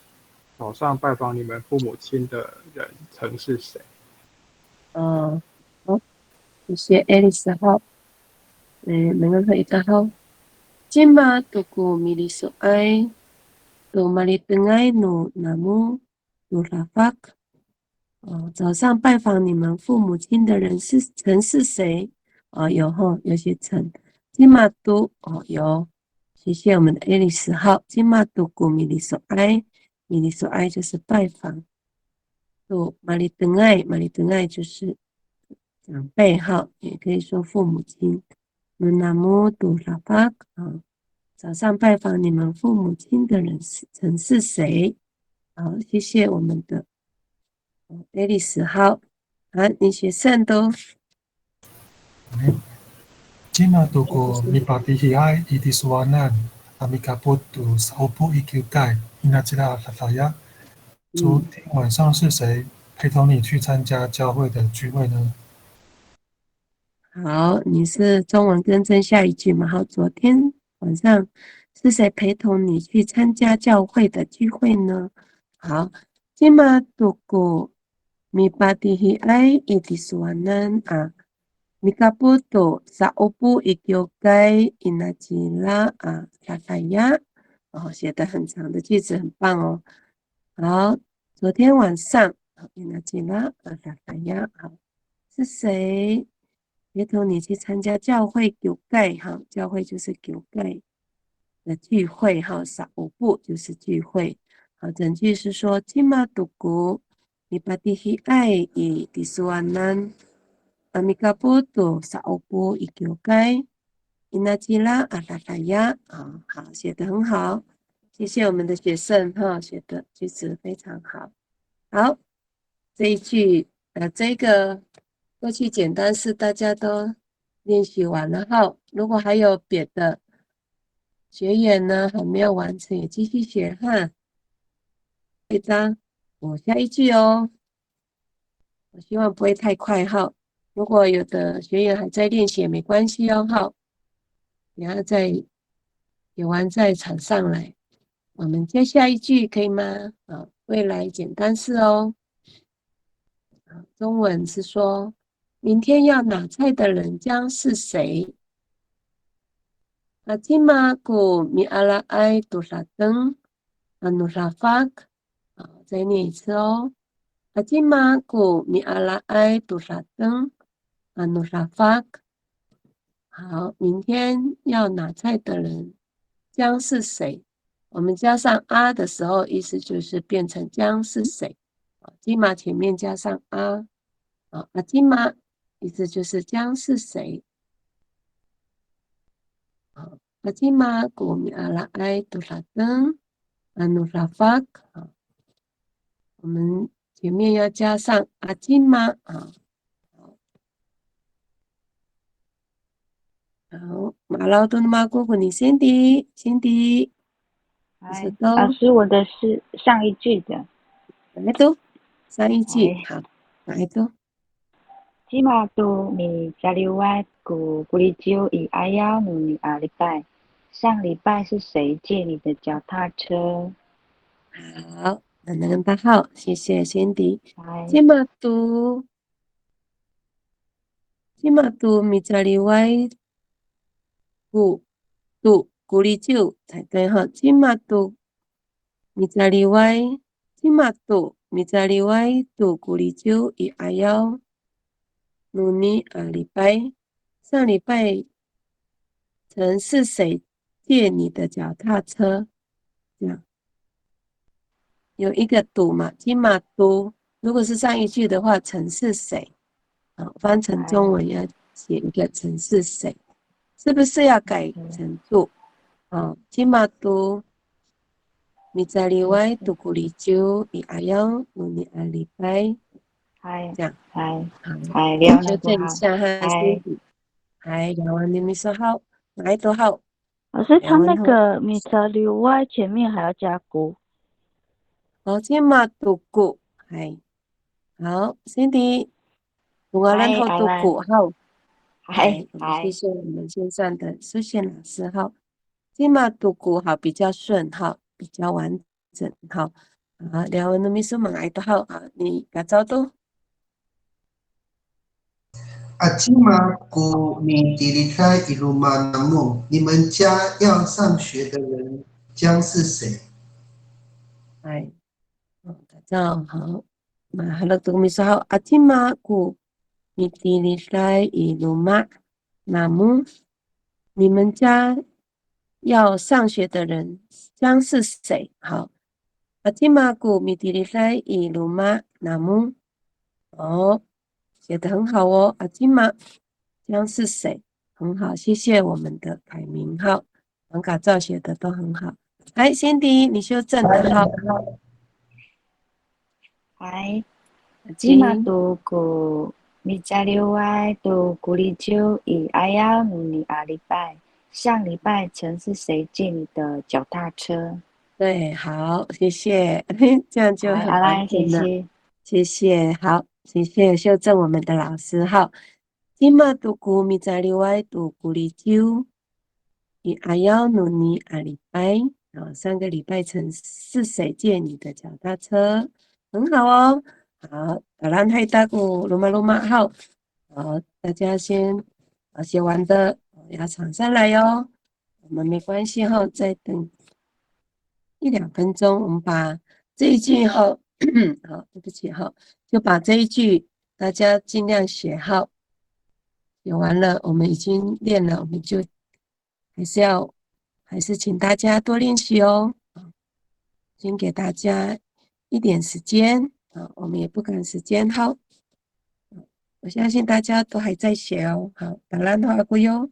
早上拜访你们父母亲的人曾是谁？好，谢谢爱丽丝好。能够回答好。Cima tuku milisai to malidengai no namu to shafak。早上拜访你们父母亲的人曾是谁？有哈，有些曾。Cima tu 有，谢谢我们的爱丽丝好。Cima tuku milisai 就是拜访。to malidengai 就是长辈哈，也可以说父母亲。Namu to shafak 早上拜访你们父母亲的人曾是谁？好，谢谢我们的爱丽丝好。好，你学圣都。Cima tuku mipatihiai itiswanan amikaputu saupu ikiukai inajila tataya。昨天晚上是谁陪同你去参加教会的聚会呢？好，你是中文更正下一句嘛？好，昨天晚上是谁陪同你去参加教会的聚会呢？好，今嘛度过米巴蒂希埃伊迪苏安南啊，米卡布多萨欧布伊丢盖伊纳吉拉啊萨卡亚，哦，写的很长的句子，很棒哦。好，昨天晚上伊纳吉拉啊萨卡亚，好，是谁陪同你去参加教会九盖？哈，教会就是九盖的聚会哈，撒五步就是聚会。好，整句是说，今嘛度古米巴蒂希爱以迪苏安南阿米卡布多撒五步以九盖伊那基拉阿达达亚啊，好，写得很好，谢谢我们的学生哈，写的句子非常好。好，这一句这个过去简单式大家都练习完了哈，如果还有别的学员呢还没有完成，也继续学哈。一张，我下一句哦，我希望不会太快哈。如果有的学员还在练习也没关系哦哈，然后再写完再传上来。我们接下一句可以吗？啊，未来简单式哦。中文是说，明天要拿菜的人将是谁？阿基玛古米阿拉埃杜拉登阿努拉法克。好，再念一次哦。阿基玛古米阿拉埃杜拉登阿努拉法克。好，明天要拿菜的人将是谁？我们加上啊的时候，意思就是变成将是谁？基玛前面加上啊。阿基玛意思就是将是谁？阿基玛古米阿拉埃杜拉登阿努拉法克。我们前面要加上阿基玛啊。好，马劳多的马姑姑，你先滴，老师，我的是上一句的。哪一度？上一句，好，哪一度？今嘛都你家里外古里就以阿幺努你阿礼拜，上礼拜是谁借你的脚踏车？好，能大号，谢谢先迪。今嘛都米家里外古里就才对哈，今嘛都米家里外，今嘛都米家里外都古里就以阿幺。努尼阿礼拜，上礼拜曾是谁借你的脚踏车？这样有一个赌嘛，金马都。如果是上一句的话，曾是谁？翻成中文要写一个曾是谁，是不是要改成赌？金马都，米在里外赌古里就以阿央努尼阿礼拜。这样，纠正一下哈，聊完你们说好，哪一都好。老师，他那个米扎里外前面还要加古。今嘛读古，好 ，Cindy， 我然后读古好，谢谢我们线上的苏贤老师好，今嘛读古好比较顺哈，比较完整好，聊完你们说哪一都好啊，你改造都。阿基玛古米迪里开伊鲁玛南木，你们家要上学的人将是谁？大家好，halo tumis好，阿基玛古米迪里开伊鲁玛南木，你们家要上学的人将是谁？好，阿基玛古米迪里开伊鲁玛南木，写得很好哦，阿基玛将是谁？很好，谢谢我们的凯明号，王嘎照写的都很好。辛迪，你修正的好。今嘛都古米加里外都古里就以阿幺努尼阿礼拜，上礼拜曾是谁借你的脚踏车？对，好，谢谢，这样就很好啦，谢谢。谢谢，好，谢谢修正我们的老师。好，今嘛读古米在另外读古里九，以阿幺努尼阿里拜，3个礼拜乘是谁借你的脚踏车？很好哦。好，打兰海大古罗马罗马好，好，大家先写完的要场上来哟。我们没关系哈，再等1-2分钟，我们把这一句哈，好，对不起哈，就把这一句大家尽量写好，写完了，我们已经练了，我们就还是请大家多练习哦。先给大家一点时间啊，我们也不赶时间。好，我相信大家都还在写哦。好，当然好，过哟。